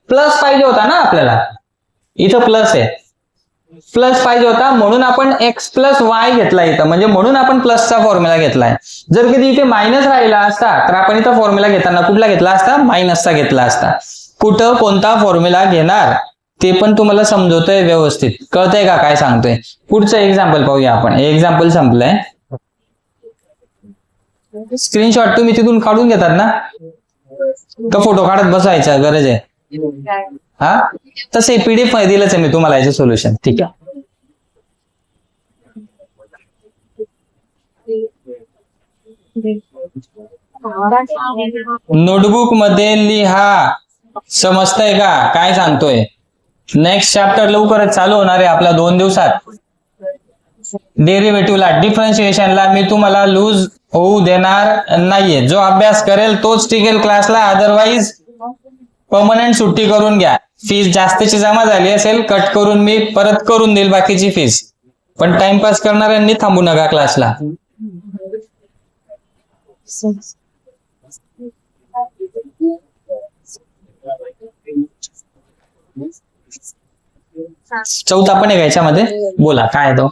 प्लस पाहिजे होता ना आपल्याला, इथं प्लस आहे, प्लस पाहिजे होता, म्हणून आपण एक्स प्लस वाय घेतला इथं, म्हणजे म्हणून आपण प्लसचा फॉर्म्युला घेतलाय. जर कधी इथे मायनस राहिला असता, तर आपण इथं फॉर्म्युला घेताना कुठला घेतला असता, मायनसचा घेतला असता. कुठं कोणता फॉर्म्युला घेणार ते पण तुम्हाला समजवतोय व्यवस्थित, कळतंय का काय सांगतोय. पुढचं एक्झाम्पल पाहूया आपण. एक्झाम्पल संपलंय. स्क्रीनशॉट तुम्ही तिथून काढून घेतात ना, का फोटो काढत बसायचा गरज आहे. हा, तसे पीडीएफ मध्ये दिलंच आहे मी तुम्हाला याचे सोल्युशन. ठीक आहे. नोटबुक मध्ये लिहा, समजतंय का काय सांगतोय. नेक्स्ट चॅप्टर लवकरच चालू होणार आहे आपला 2 दिवसात. डेरिव्हेटिव्हला, डिफरन्शिएशनला मी तुम्हाला लूज होऊ देणार नाहीये. जो अभ्यास करेल तोच टिकेल क्लासला, अदरवाईज परमनंट सुट्टी करून घ्या. फीस जास्तीची जमा झाली असेल, कट करून मी परत करून देईल बाकीची फीस, पण टाइमपास करणाऱ्यांनी थांबू नका क्लासला. चौथा पण आहे याच्यामध्ये, बोला काय तो.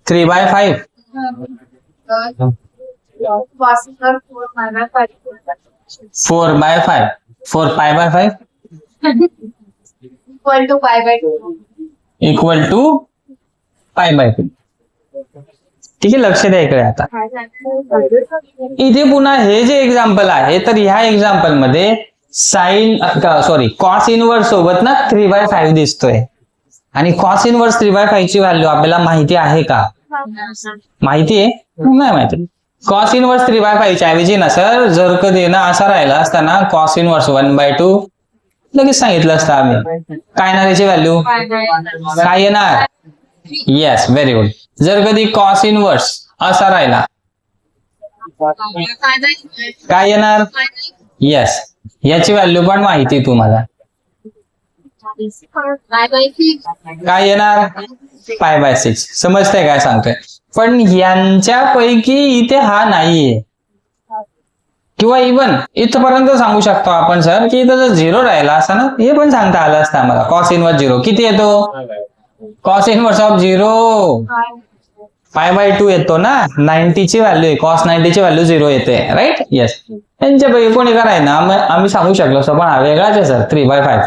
3/5 4/5 4π/5 इक्वल टू π/2. ठीक आहे, लक्ष द्या इकडे. आता इथे पुन्हा हे जे एक्झाम्पल आहे, तर ह्या एक्झाम्पल मध्ये कॉस इनवर्स सोबत ना 3/5 दिसतोय, आणि कॉस इनवर्स 3/5 ची व्हॅल्यू आपल्याला माहिती आहे का, माहिती आहे नाही माहिती. कॉस इनवर्स 3/5 च्या ऐवजी ना सर, जर कधी ना असा राहिला असताना कॉस इनवर्स 1/2 लगेच सांगितलं असतं आम्ही. काय येणार याची व्हॅल्यू, काय येणार. Yes, very good. जर कधी कॉस इनवर्स असा राहिला काय येणार, येस, याची व्हॅल्यू पण माहिती तुम्हाला. काय येणार, π/6. समजतंय काय सांगतोय. पण यांच्यापैकी इथे हा नाहीये, किंवा इव्हन इथपर्यंत सांगू शकतो आपण सर की इथं जर 0 राहिला असता ना, हे पण सांगता आलं असतं आम्हाला. कॉस इनवर्स 0 किती येतो, कॉस इनवर्स ऑफ 0 π/2 येतो ना. 90 ची व्हॅल्यू आहे, कॉस 90 ची व्हॅल्यू 0 येते, राईट. येस, यांच्यापैकी कोणी कराय ना, आम्ही सांगू शकलो असतो, पण हा वेगळाच आहे सर 3/5.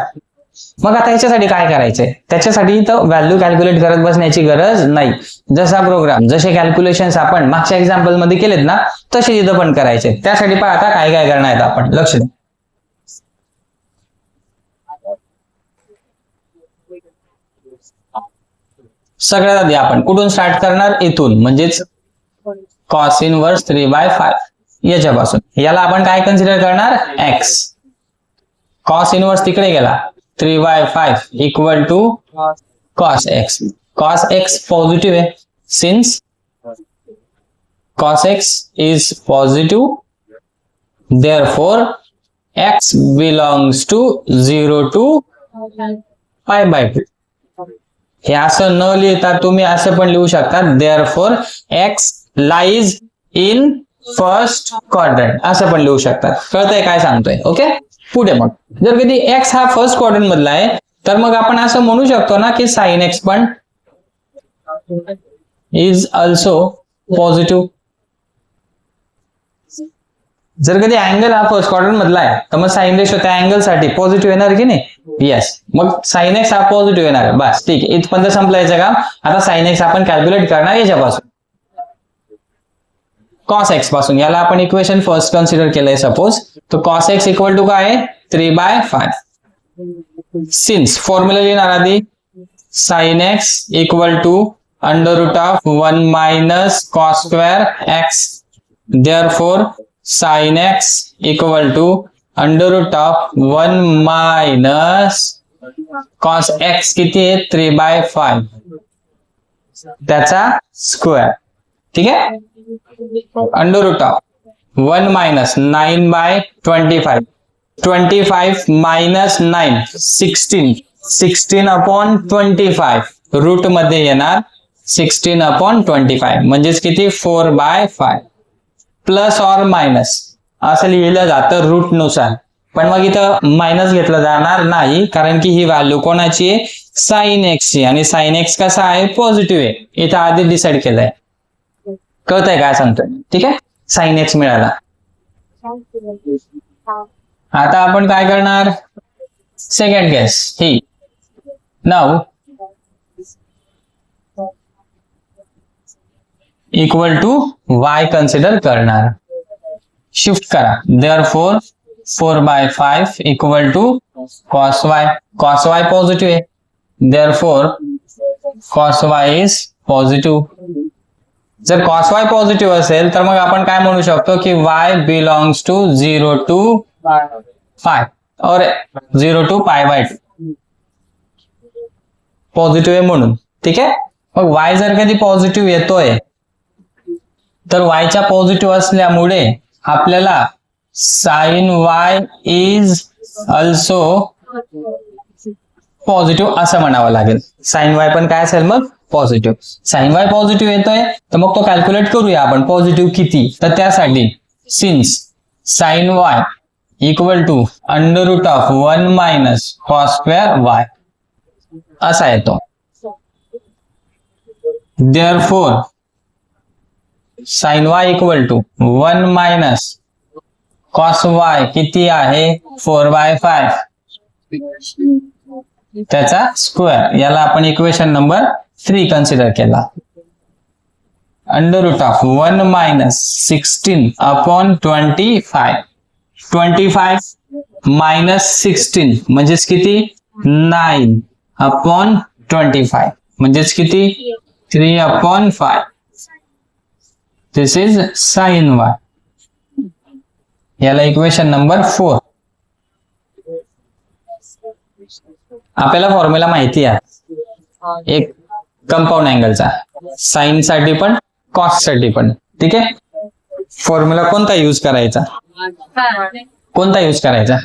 मग आता याच्यासाठी काय करायचंय, त्याच्यासाठी इथं व्हॅल्यू कॅल्क्युलेट करत बसण्याची गरज नाही. जसा प्रोग्राम, जसे कॅल्क्युलेशन्स आपण मागच्या एक्झाम्पल मध्ये केलेत ना, तसे इथं पण करायचे. त्यासाठी पहा आता काय काय करणार आहेत आपण, लक्ष द्या. सगळ्यात आधी आपण कुठून स्टार्ट करणार, इथून, म्हणजेच कॉस इनवर्स 3/5 याच्यापासून. याला आपण काय कन्सिडर करणार, एक्स. कॉस इनवर्स तिकडे गेला, 3/5 equal to cos x. Cos x positive आहे, since cos x is positive, therefore x belongs to 0 to π/2. हे असं न लिहिता तुम्ही असं पण लिहू शकता, therefore x lies in first quadrant, असं पण लिहू शकता. कळतंय काय सांगतोय. ओके, पुढे मग जर कधी x हा फर्स्ट क्वाड्रंट मधला आहे, तर मग आपण असं म्हणू शकतो ना की sin x पण is also positive. जर कधी अँगल हा फर्स्ट क्वाड्रंट मधला आहे तर मग साइन रेशो त्या अँगल साठी पॉझिटिव्ह येणार की नाही? येस. मग साइन एक्स हा पॉझिटिव्ह येणार आहे. बस ठीक आहे, इथपर्यंत संपलायचं काम. आता साइन एक्स आपण कॅल्क्युलेट करणार याच्यापासून, कॉस एक्स पासून. याला आपण इक्वेशन फर्स्ट कन्सिडर केलंय सपोज. तर कॉस एक्स इक्वल टू काय आहे? 3/5. सिन्स फॉर्म्युला लिहिणार आधी, sine x equal to √1 minus cos square x. Therefore sine x equal to √1 minus cos x किती आहे? 3/5 त्याचा स्क्वेअर. ठीक आहे. √1 मायनस 9/25. 25 मायनस 9 16. 16/25 रूट मध्ये येणार 16/25 म्हणजेच किती? 4/5. प्लस ऑर मायनस असं लिहिलं जातं रूट नुसार, पण मग इथं मायनस घेतलं जाणार नाही, कारण की ही व्हॅल्यू कोणाची आहे? साइन एक्स ची. आणि साइन एक्स कसा आहे? पॉझिटिव्ह आहे. इथं आधी डिसाइड केलंय. कळतंय काय सांगतोय? ठीक आहे. साइन एक्स मिळाला. आता आपण काय करणार? सेकंड केस ही. Now equal to y consider करणार. शिफ्ट करा. Therefore 4/5 equal to cos y. cos y positive आहे. Therefore cos y is positive. जर cos y पॉझिटिव्ह असेल तर मग आपण काय म्हणू शकतो की y belongs to 0 to pi और 0 to pi/2. पॉझिटिव्ह आहे म्हणून. ठीक आहे. मग y जर कधी पॉझिटिव्ह येतोय तर y च्या पॉझिटिव्ह असल्यामुळे आपल्याला sine y is also positive असं म्हणावं लागेल. साइन y पण काय असेल मग? पॉझिटिव्ह. साइन y पॉझिटिव्ह येतोय तर मग तो कॅल्क्युलेट करूया आपण पॉझिटिव्ह किती. तर त्यासाठी since sine y equal to √1 minus cos square y असा येतो. Therefore sine y equal to 1 minus cos y किती आहे? 4/5 त्याचा स्क्वेअर. याला आपण इक्वेशन नंबर 3 कन्सिडर केला. √1 मायनस 16/25. 25 मायनस 16 म्हणजेच किती? 9/25 म्हणजेच किती? 3/5. दिस इज साइन y. याला इक्वेशन नंबर 4. आपल्याला फॉर्म्युला माहिती आहे एक कंपाऊंड अँगलचा, साइन साठी पण कॉस साठी पण. ठीक आहे. फॉर्म्युला कोणता यूज करायचा? कोणता यूज करायचा?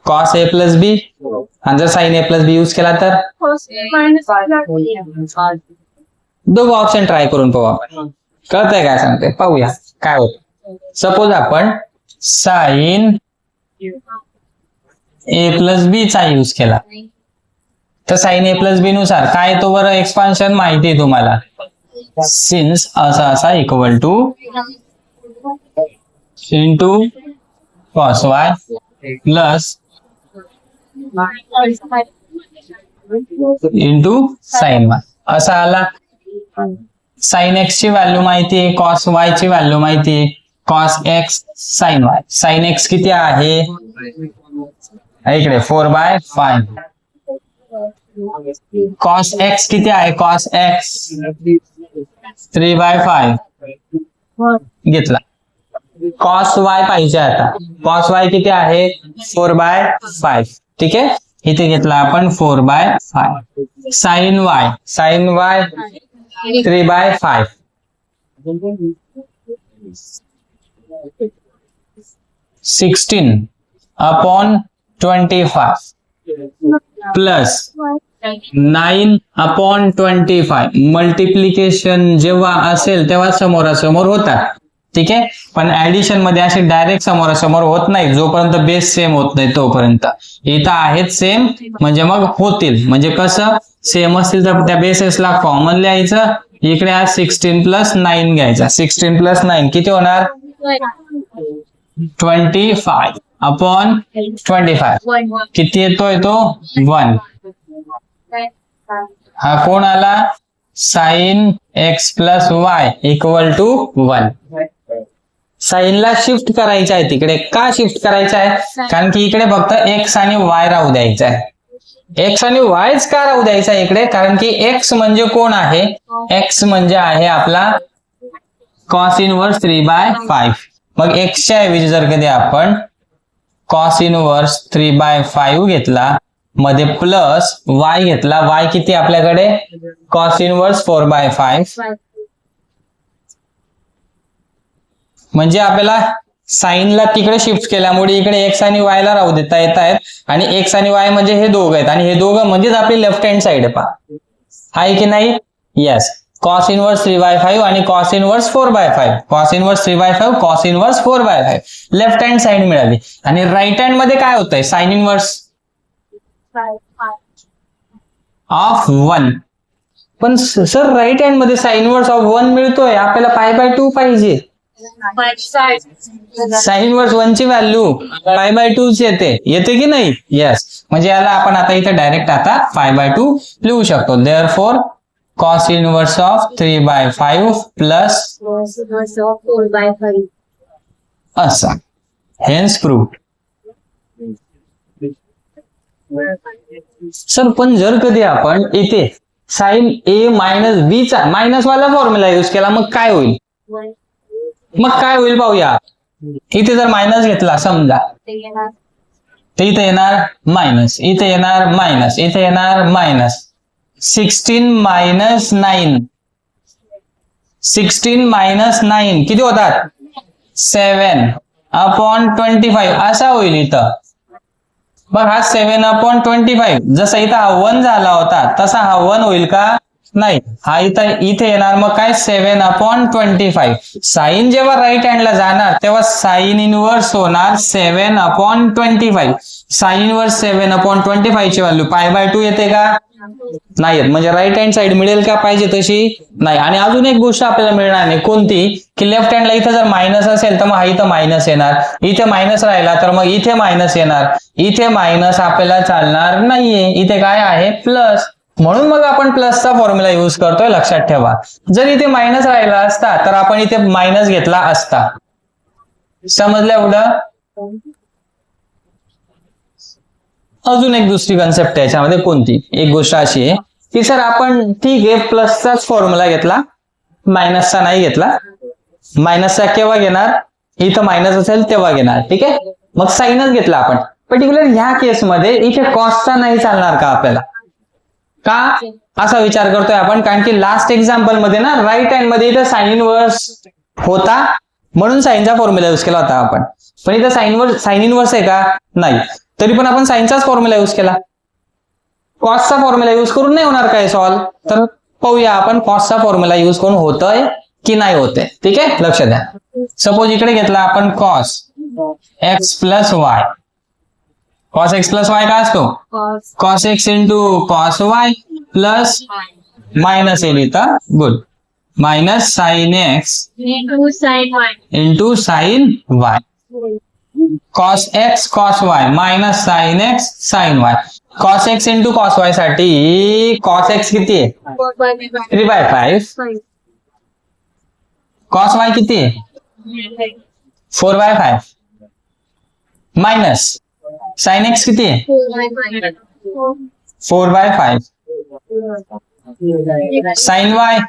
Cos a plus b. आणि जर sine a plus b use केला तर दोघं ऑप्शन ट्राय करून पाहू आपण. कळतंय काय सांगते? पाहूया काय होत. सपोज आपण साइन a प्लस बी चा यूज केला तर साइन a प्लस बी नुसार काय येतो बरं? एक्सपान्शन माहिती आहे तुम्हाला. सिन्स असा equal two into cos y plus into sine y असा आला. साइन एक्स ची व्हॅल्यू माहिती आहे, कॉस y ची व्हॅल्यू माहिती आहे. Cos x sine y. Sine x किती आहे? इकडे 4/5. कॉस एक्स किती आहे? कॉस एक्स 3/5 घेतला. कॉस y पाहिजे आता. कॉस y किती आहे? 4/5. ठीक आहे. इथे घेतला आपण 4/5. Sine y. Sine y 3/5. 16/25 plus 9/25. Multiplication जेव्हा असेल तेव्हा समोरासमोर होतात. ठीक आहे. पण ऍडिशन मध्ये असे डायरेक्ट समोरासमोर होत नाही जोपर्यंत बेस सेम होत नाही तोपर्यंत. इथं आहेत सेम म्हणजे मग होतील. म्हणजे कसं? सेम असतील तर त्या बेसेसला कॉमन लिहायचं. इकडे 16 + 9 घ्यायचा. 16 + 9 किती होणार? 25 अपॉन 25 1 किती येतोय तो 1. हा कोण आला sine x plus Y equal to 1. साईनला शिफ्ट करायचं आहे तिकडे. का शिफ्ट करायचं आहे? कारण की इकडे फक्त x आणि y राहू द्यायचं आहे. x आणि y का राहू द्यायचा आहे इकडे? कारण की x म्हणजे कोण आहे? x म्हणजे आहे आपला cos इनवर्स 3/5. मग x च्या ऐवजी जर कधी आपण cos इनवर्स 3/5 घेतला मध्ये प्लस y घेतला, y किती आपल्याकडे cos इनवर्स 4/5, म्हणजे आपल्याला साईनला तिकडे शिफ्ट केल्यामुळे इकडे x आणि y ला राहू देता येत आहेत. आणि x आणि y म्हणजे हे दोघं आहेत आणि हे दोघं म्हणजेच आपली लेफ्ट हँड साइड आहे. पहा आहे की नाही? येस. cos इनवर्स 3/5 आणि cos inverse 4/5. cos inverse 3/5 cos inverse 4/5 left hand side मिळाली. आणि राईट हँड मध्ये काय होतंय? Sign inverse of 1. पण सर राईट हँड मध्ये साइन इनवर्स ऑफ 1 मिळतोय, आपल्याला π/2 पाहिजे. साइन इनवर्स 1 ची व्हॅल्यू π/2 येते की नाही? येस. म्हणजे याला आपण आता इथे डायरेक्ट आता π/2 लिहू शकतो. Therefore cos inverse of 3/5 plus 4/5 असा. Hence proved. सर पण जर कधी आपण इथे साइन a मायनस b चा मायनस वाला फॉर्म्युला युज केला मग काय होईल? पाहूया. इथे जर मायनस घेतला समजा तर इथे येणार मायनस, इथे येणार मायनस, इथे येणार मायनस. 16 मायनस 9, 16 मायनस 9 किती होतात? 7 अपॉन 25 असा होईल इथं. बघ हा 7 अपॉन 25 जसा इथं हा 1 झाला होता तसा हा 1 होईल का? नाही. हा इथे येणार मग काय 7 अपॉन 25. साइन जेव्हा राईट हँडला जाणार तेव्हा साइन इनवर्स होणार 7 अपॉन 25. साइन इनवर्स 7 अपॉन 25 ची व्हॅल्यू π/2 येते का? नाही येत. म्हणजे राईट हँड साइड मिळेल का पाहिजे तशी? नाही. आणि अजून एक गोष्ट आपल्याला मिळणार नाही. कोणती? की लेफ्ट हँडला इथं जर मायनस असेल तर मग हा इथं मायनस येणार, इथे मायनस राहिला तर मग इथे मायनस येणार. इथे मायनस आपल्याला चालणार नाहीये, इथे काय आहे प्लस. म्हणून मग आपण प्लसचा फॉर्म्युला युज करतोय. लक्षात ठेवा. जर इथे मायनस राहिला असता तर आपण इथे मायनस घेतला असता. समजलं एवढं? अजून एक दुसरी कन्सेप्ट आहे याच्यामध्ये. कोणती? एक गोष्ट अशी आहे की सर आपण ठीक आहे प्लसचाच फॉर्म्युला घेतला, मायनसचा नाही घेतला. मायनसचा केव्हा घेणार? इथं मायनस असेल तेव्हा घेणार. ठीक आहे. मग साइनच घेतला आपण. पर्टिक्युलर ह्या केसमध्ये इथे कॉसचा नाही चालणार का आपल्याला? का असा विचार करतोय आपण? कारण की लास्ट एक्झाम्पल मध्ये ना राईट हँड मध्ये इथं साइन इनवर्स होता म्हणून साइनचा फॉर्म्युला युज केला होता आपण. पण इथं साइन इनवर्स आहे का? नाही. तरी पण आपण साइनचाच फॉर्म्युला युज केला. कॉसचा फॉर्म्युला युज करून नाही होणार काय सॉल्व? तर पाहूया आपण कॉसचा फॉर्म्युला युज करून होतोय की नाही होते. ठीक आहे. लक्ष द्या. सपोज इकडे घेतला आपण cos x plus y. cos x plus y काय असतो? cos x into cos y plus minus येईल इथं. Good. Minus sine x into sine y. cos x cos y minus sine x sine y. cos x into cos y साठी cos x किती आहे? 3/5. cos y किती आहे? 4/5 minus sine x किती आहे? 4/5 sine y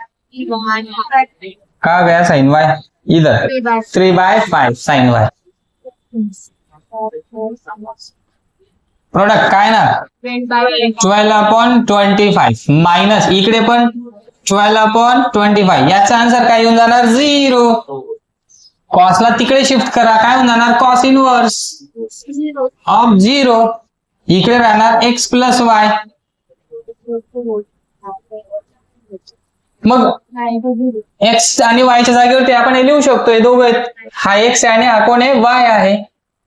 कहा गया साइन y? इधर 3/5 sign y. Product काय ना 12 अपॉन 25 मायनस इकडे पण 12 अपॉन 25. याचा आन्सर काय येऊन जाणार? 0. कॉसला तिकडे शिफ्ट करा, काय होऊन जाणार? Cos inverse of 0. इकडे राहणार x प्लस वाय. मग x आणि y च्या जागेवरती आपण हे लिहू शकतो. हे दोघं आहेत. हा x आहे आणि हा कोण आहे? y आहे.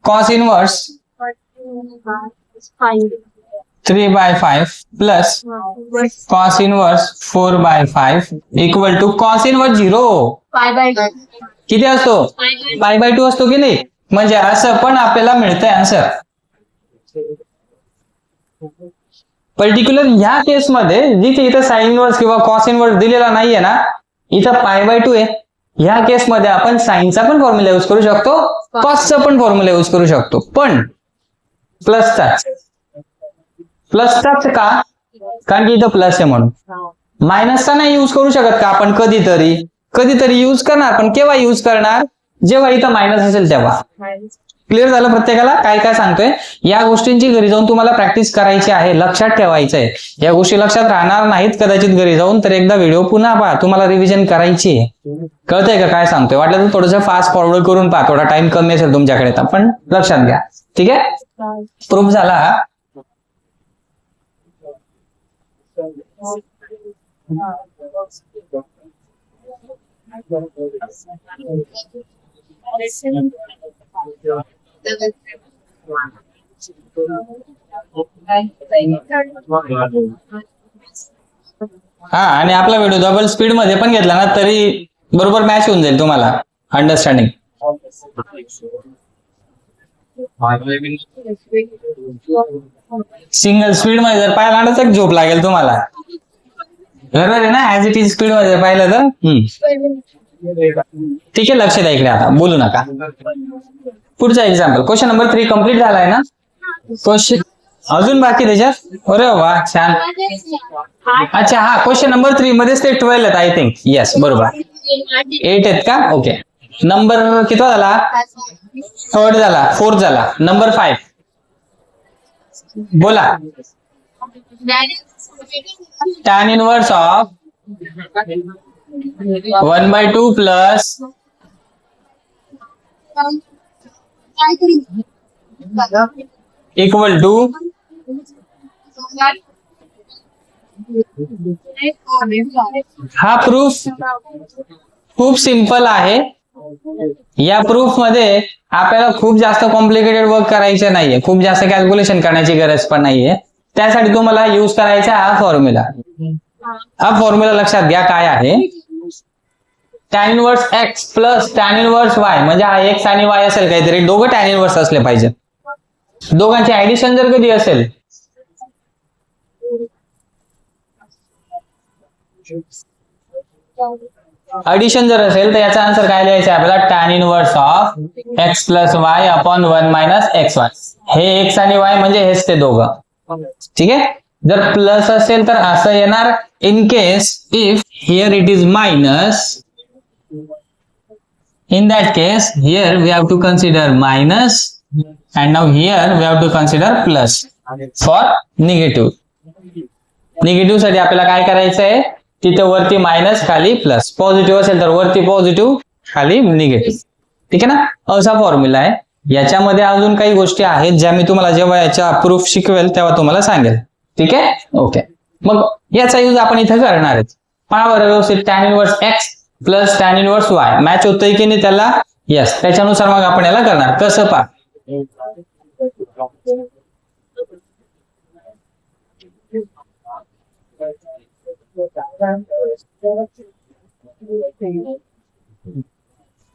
Cos inverse 3/5 plus cos inverse 4/5 equal to cos inverse 0. किती असतो? π/2 असतो की नाही? म्हणजे असं पण आपल्याला मिळतंय आन्सर. पर्टिक्युलर ह्या केसमध्ये जिथे इथं साइन इनवर्स किंवा कॉस इनवर्स दिलेला नाहीये ना, इथं π/2 आहे. ह्या केसमध्ये आपण साइनचा पण फॉर्म्युला यूज करू शकतो, कॉसचा पण फॉर्म्युला यूज करू शकतो, पण प्लसचाच का, कारण की इथं प्लस आहे म्हणून. मायनसचा नाही यूज करू शकत का आपण? कधीतरी यूज करणार, पण केव्हा यूज करणार? जेव्हा इथं मायनस असेल तेव्हा. क्लिअर झालं प्रत्येकाला काय काय सांगतोय? या गोष्टींची घरी जाऊन तुम्हाला प्रॅक्टिस करायची आहे, लक्षात ठेवायचं आहे. या गोष्टी लक्षात राहणार नाहीत कदाचित घरी जाऊन, तर एकदा व्हिडिओ पुन्हा पहा, तुम्हाला रिव्हिजन करायची आहे. कळतंय का काय सांगतोय? वाटलं तर थोडंसं फास्ट फॉरवर्ड करून पहा, थोडा टाइम कमी असेल तुमच्याकडे तर, पण लक्षात घ्या. ठीक आहे, प्रूफ झाला हा. हा, आणि आपला व्हिडिओ डबल स्पीड मध्ये पण घेतला ना तरी बरोबर मॅच होऊन जाईल तुम्हाला अंडरस्टँडिंग. सिंगल स्पीड मध्ये जर पाहिला ना तर झोप लागेल तुम्हाला. बरोबर आहे ना? ऍज इट इज स्पीड मध्ये पाहिलं तर. ठीक आहे, लक्ष द्या इकडे, आता बोलू नका. पुढचा एक्झाम्पल, क्वेश्चन नंबर 3 कम्प्लीट झालाय ना? क्वेश्चन अजून बाकी त्याच्यात? अरे वा, छान. अच्छा, हा क्वेश्चन नंबर 3 मध्येच ते 12 आहेत आय थिंक. येस, बरोबर. 8 आहेत का? ओके. नंबर किती झाला? 3rd झाला, 4th झाला. नंबर 5 बोला. tan inverse of 1/2 plus equal to हा प्रूफ खूप सिंपल आहे. या प्रूफ मध्ये आपल्याला खूप जास्त कॉम्प्लिकेटेड वर्क करायचं नाहीये, खूप जास्त कॅल्क्युलेशन करण्याची गरज पण नाहीये. त्यासाठी तुम्हाला यूज करायचा हा फॉर्म्युला. हा फॉर्म्युला लक्षात घ्या काय आहे. tan inverse x plus tan inverse y, म्हणजे हा x आणि y असेल काहीतरी, दोघं tan इनवर्स असले पाहिजे. दोघांची ऍडिशन जर कधी असेल तर याचा आन्सर काय लिहायचा आपल्याला? tan inverse of x plus y upon 1 minus xy. हे x आणि y म्हणजे हेच ते दोघं. ठीक आहे, जर प्लस असेल तर असं येणार. In case if here it is minus, in that case here we have to consider minus and now here we have to consider plus for negative. Negative साठी आपल्याला काय करायचं आहे? तिथे वरती मायनस, खाली प्लस. पॉझिटिव्ह असेल तर वरती पॉझिटिव्ह, खाली निगेटिव्ह. ठीक आहे ना? असा फॉर्म्युला आहे. याच्यामध्ये अजून काही गोष्टी आहेत ज्या मी तुम्हाला जेव्हा याच्या प्रूफ शिकवेल तेव्हा तुम्हाला सांगेल. ठीक आहे, ओके. मग याचा यूज आपण इथे करणार आहे. पहा बरं व्यवस्थित. tan inverse x plus tan inverse y match होतंय की नाही त्याला? येस. त्याच्यानुसार मग आपण याला करणार. कसं पहा,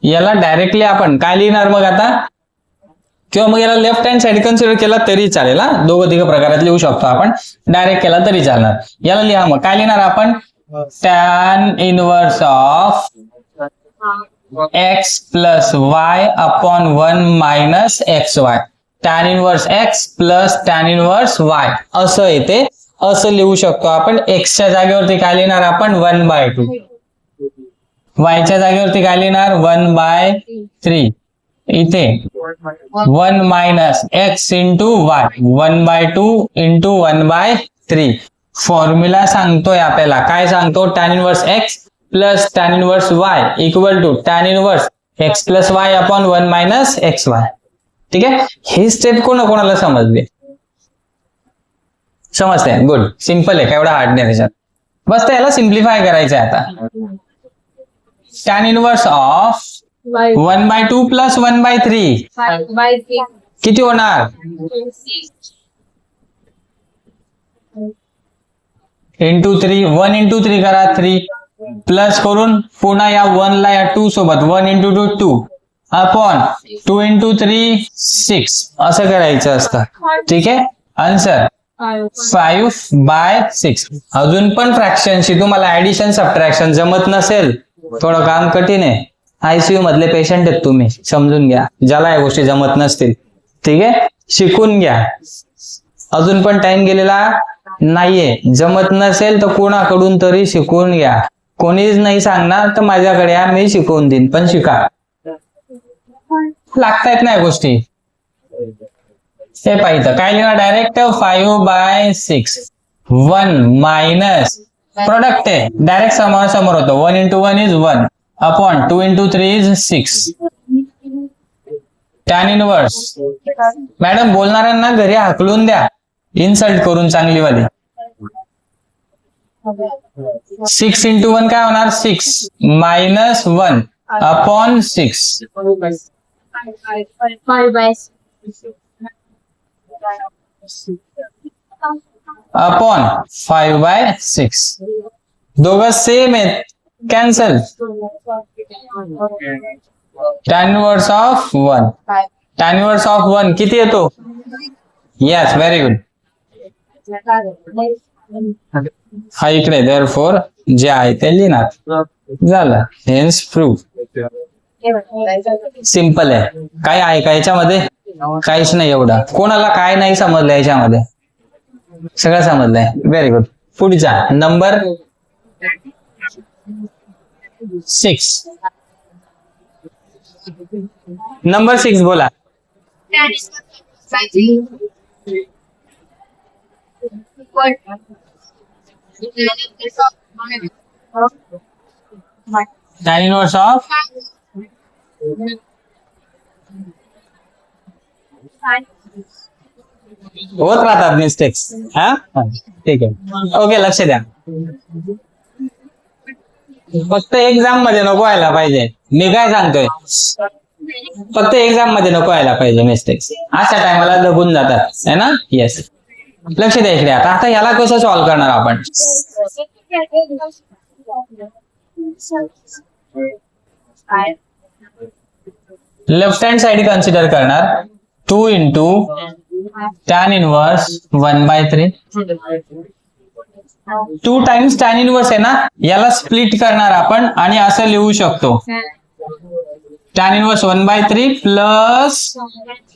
याला डायरेक्टली आपण काय लिहिणार मग आता? किंवा मग याला लेफ्ट हँड साइड कन्सिडर केला तरी चालेल. हा, दोघं तिघं प्रकारात लिहू शकतो आपण. डायरेक्ट केला तरी चालणार. याला लिहा मग काय लिहिणार आपण? tan inverse of x plus y upon 1 minus xy. tan inverse x plus tan inverse y असं येते. असं लिहू शकतो आपण. x च्या जागेवरती काय लिहिणार आपण? 1/2. y च्या जागेवरती काय लिहिणार? 1/3. इथे 1 minus x into y, 1/2 into 1/3. Formula सांगतोय आपल्याला. काय सांगतो? tan inverse x plus tan inverse y equal to tan inverse x plus y upon 1 minus xy. ठीक आहे, ही स्टेप कोणाला समजली? समजते? गुड. सिंपल आहे, काय एवढा हार्ड नाही त्याच्यात. बस त्याला सिम्प्लिफाय करायचं आहे आता. tan इनवर्स ऑफ 1/2 प्लस 1/3 किती होणार? इंटू 3. 1 इंटू 3 करा 3, प्लस करून पुन्हा या 1 ला या 2 सोबत 1 इंटू 2 2, अपॉन 2 इंटू 3 6 असं करायचं असतं. ठीक आहे. आन्सर 5/6. अजून पण फ्रॅक्शनशी तुम्हाला ऍडिशन सबट्रॅक्शन जमत नसेल, थोडं काम कठीण आहे. आयसीयू मधले पेशंट आहेत तुम्ही, समजून घ्या ज्याला या गोष्टी जमत नसतील. ठीक आहे, शिकून घ्या. अजून पण टाइम गेलेला नाहीये. जमत नसेल तर कोणाकडून तरी शिकून घ्या. कोणीच नाही सांगणार तर माझ्याकडे या, मी शिकवून देईन. पण शिका, लागतायत नाही गोष्टी. हे पाहिजे काय लिहा डायरेक्ट 5/6. 1 मायनस प्रोडक्ट आहे, डायरेक्ट समोर होतं. 1 into 1 is 1 upon 2 into 3 is 6. Tan inverse. Madam बोलणाऱ्यांना घरी हाकलून द्या, इन्सल्ट करून चांगली वाली. 6 इंटू 1 काय होणार? 6 मायनस 1 अपॉन 6 अपॉन 5/6. दोघं सेम आहेत, cancel. Tan inverse of 1. Tan inverse of 1 किती येतो? Yes, very good. हा इकडे देअरफॉर जे आहे ते लिहिणार. झालं, हेन्स प्रूफ. सिंपल आहे. काय आहे का याच्यामध्ये? काहीच नाही एवढं. कोणाला काय नाही समजलं याच्यामध्ये? सगळं समजलंय, व्हेरी गुड. पुढचा नंबर 6. नंबर 6 बोला. टॅन इनवर्स ऑफ होत राहतात मिस्टेक्स. हा ठीक आहे, ओके, लक्ष द्या. फक्त एक्झाम मध्ये नको व्हायला पाहिजे. मी काय सांगतोय, फक्त एक्झाम मध्ये नको व्हायला पाहिजे मिस्टेक्स. अशा टायमाला दबून जातात है ना. येस, लक्ष द्या इकडे. आता याला कसं सॉल्व्ह करणार आपण? लेफ्ट हँड साइड कन्सिडर करणार. 2 into tan inverse 1/3. 2 times tan inverse आहे ना, याला स्प्लिट करणार आपण आणि असं लिहू शकतो. Tan inverse 1/3 plus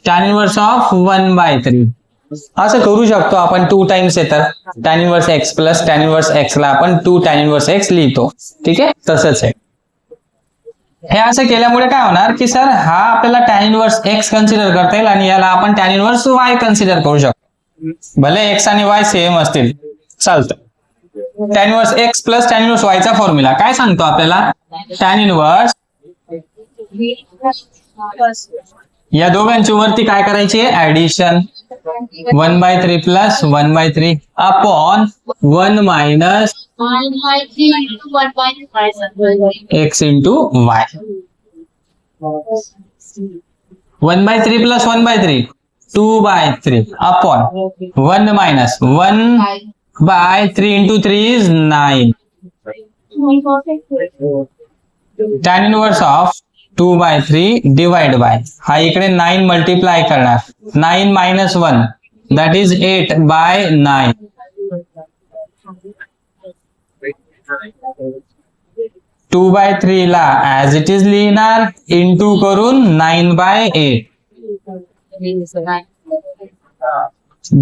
tan inverse of 1/3 असं करू शकतो आपण. 2 टाइम्स येतात. Tan inverse x plus tan inverse x ला आपण 2 टॅन इनवर्स एक्स लिहितो. ठीक आहे, तसंच आहे. हे असं केल्यामुळे काय होणार की सर हा आपल्याला टॅन इनवर्स एक्स कन्सिडर करता येईल आणि याला आपण टॅन इनवर्स वाय कन्सिडर करू शकतो. भले एक्स आणि वाय सेम असतील, चालतं. Tan inverse x plus tan inverse y चा फॉर्म्युला काय सांगतो आपल्याला? टॅन इनवर्स या दोघांची वरती काय करायची आहे? Addition. 1/3 plus 1/3 upon 1 minus x into y. 1/3 plus 1/3 2/3 upon 1 minus 1/3 into 3 is 9. Tan inverse of 2/3 divide by हा इकडे 9 मल्टिप्लाय करणार. 9 मायनस 1 दॅट इज 8/9. 2/3 ला ऍज इट इज लिहिणार, इंटू करून 9/8.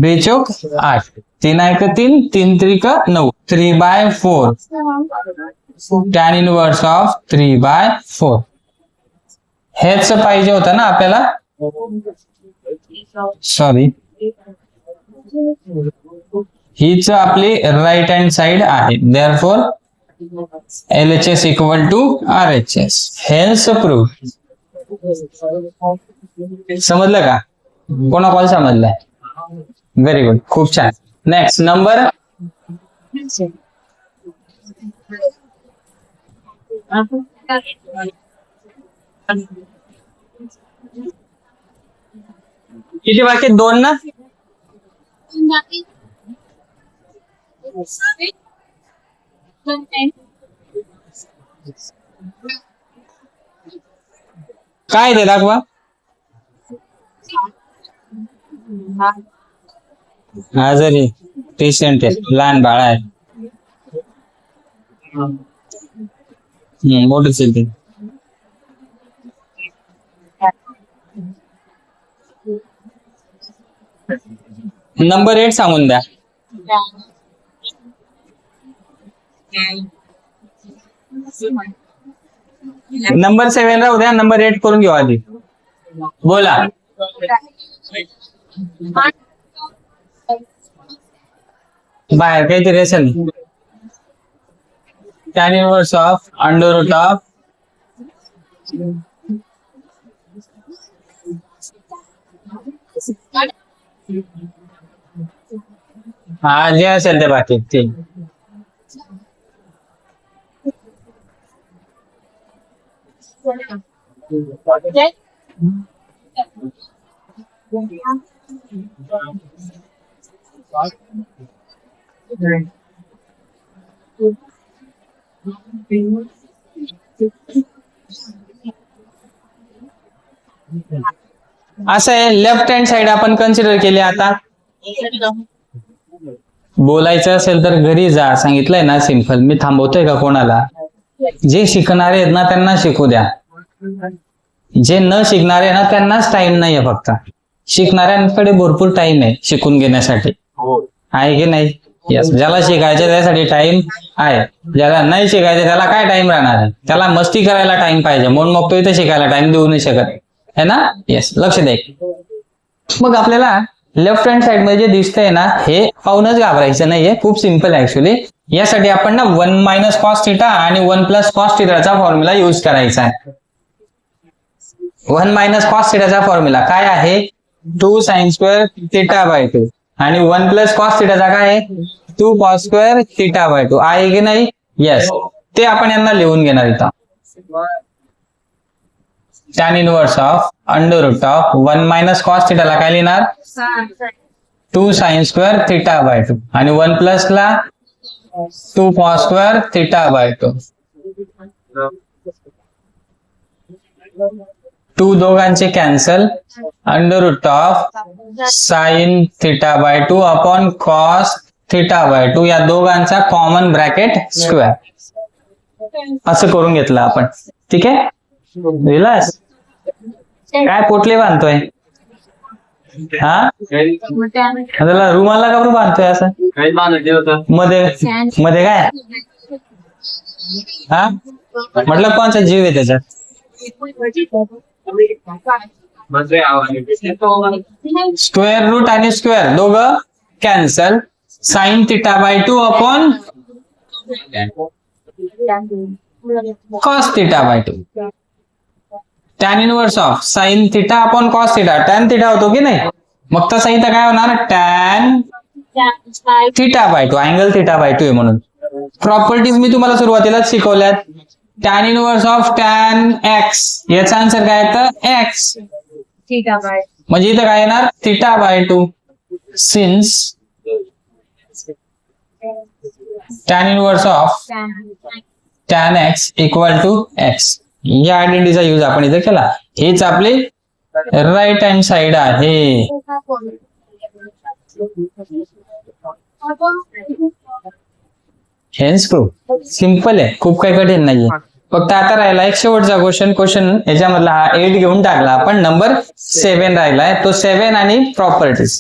बेचोक 8. 3 1 3 3 3 9 3/4. Tan inverse of 3/4. हेच पाहिजे होतं ना आपल्याला. सॉरी, हीच आपली राईट हँड साइड आहे. Therefore LHS equal to RHS. Hence proof. समजलं का? कोणा कॉल समजलाय? व्हेरी गुड, खूप छान. नेक्स्ट नंबर किती बाकी? 2 ना. काय ते दाखवा. आजारी पेशंट आहे, लहान बाळ आहे. मोठं चालते. नंबर 8 सांगून द्या. नंबर 7 राहू द्या, नंबर 8 करून घेऊ आधी. बोला. बाहेर काहीतरी असेल. tan inverse of under root of हा जे असेल ते बाकी ते. असं आहे. लेफ्ट हँड साइड आपण कन्सिडर केली. आता बोलायचं असेल तर घरी जा, सांगितलंय ना सिंपल. मी थांबवतोय का कोणाला? जे शिकणारे आहेत ना त्यांना शिकू द्या. जे न शिकणारे ना त्यांनाच टाइम नाहीये. फक्त शिकणाऱ्यांकडे भरपूर टाइम आहे शिकून घेण्यासाठी, आहे की नाही? यस. ज्याला शिकायचं त्यासाठी टाइम आहे, ज्याला नाही शिकायचं त्याला काय टाइम राहणार आहे? त्याला मस्ती करायला टाइम पाहिजे. म्हणून मग तो इथे शिकायला टाइम देऊ नाही शकत है ना. येस, लक्ष द्या. मग आपल्याला लेफ्ट हँड साइड मध्ये जे दिसतंय ना हे पाहूनच घाबरायचं नाहीये. खूप सिंपल आहे ऍक्च्युली. यासाठी आपण ना 1 मायनस कॉस थिटा आणि 1 प्लस कॉस थिटाचा फॉर्म्युला युज करायचा आहे. 1 मायनस कॉस थिटाचा फॉर्म्युला काय आहे? 2 साइन स्क्वेअर थिटा बाय 2 आणि 1 प्लस कॉस थिटाचा काय आहे? 2 कॉस स्क्वेअर थिटा बाय 2 आहे की नाही? येस. ते आपण यांना लिहून घेणार इथं. tan inverse of under root of 1 minus cos थिटाला काय लिहिणार? 2 साइन स्क्वेअर थिटा बाय 2 आणि 1 प्लस ला 2 कॉस स्क्वेअर थिटा बाय 2. 2 दोघांचे cancel. Under root of sine theta by 2 upon cos theta by 2 या दोघांचा कॉमन ब्रॅकेट स्क्वेअर. असं करून घेतलं आपण. ठीक आहे. विलास काय पोटले बांधतोय? हा त्याला रुमाला का बरं बांधतोय असं? मध्ये मध्ये काय? हा म्हटलं कोणचा जीव आहे त्याच्यात? स्क्वेअर रूट आणि स्क्वेअर दोघं cancel. Sign theta by 2 upon cos theta by 2. tan inverse of sine theta upon cos theta. tan theta होतो की नाही? मग तसं इथं काय होणार? tan theta by 2. Angle theta by 2 आहे म्हणून. प्रॉपर्टीज मी तुम्हाला सुरुवातीलाच शिकवल्यात. tan inverse of tan x याचा आन्सर काय येतं? x. म्हणजे इथं काय येणार? Theta by 2 since tan inverse of tan x equal to x. या आयडेंटिटीचा यूज आपण इथे केला. हेच आपले राईट हँड साइड आहे. हेन्स प्रूफ सिंपल आहे, खूप काही कठीण नाहीये. फक्त आता राहिला एक शेवटचा क्वेश्चन याच्यामधला हा 8 घेऊन टाकला आपण. नंबर 7 राहिलाय, तो 7 आणि प्रॉपर्टीज.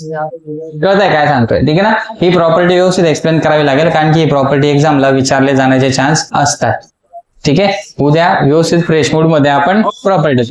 कळत आहे काय सांगतोय? ठीक आहे ना. ही प्रॉपर्टी व्यवस्थित एक्सप्लेन करावी लागेल कारण की ही प्रॉपर्टी एक्झामला विचारले जाण्याचे चान्स असतात. ठीक आहे. उद्या व्यवस्थित फ्रेश मूड मध्ये आपण प्रॉपर्टी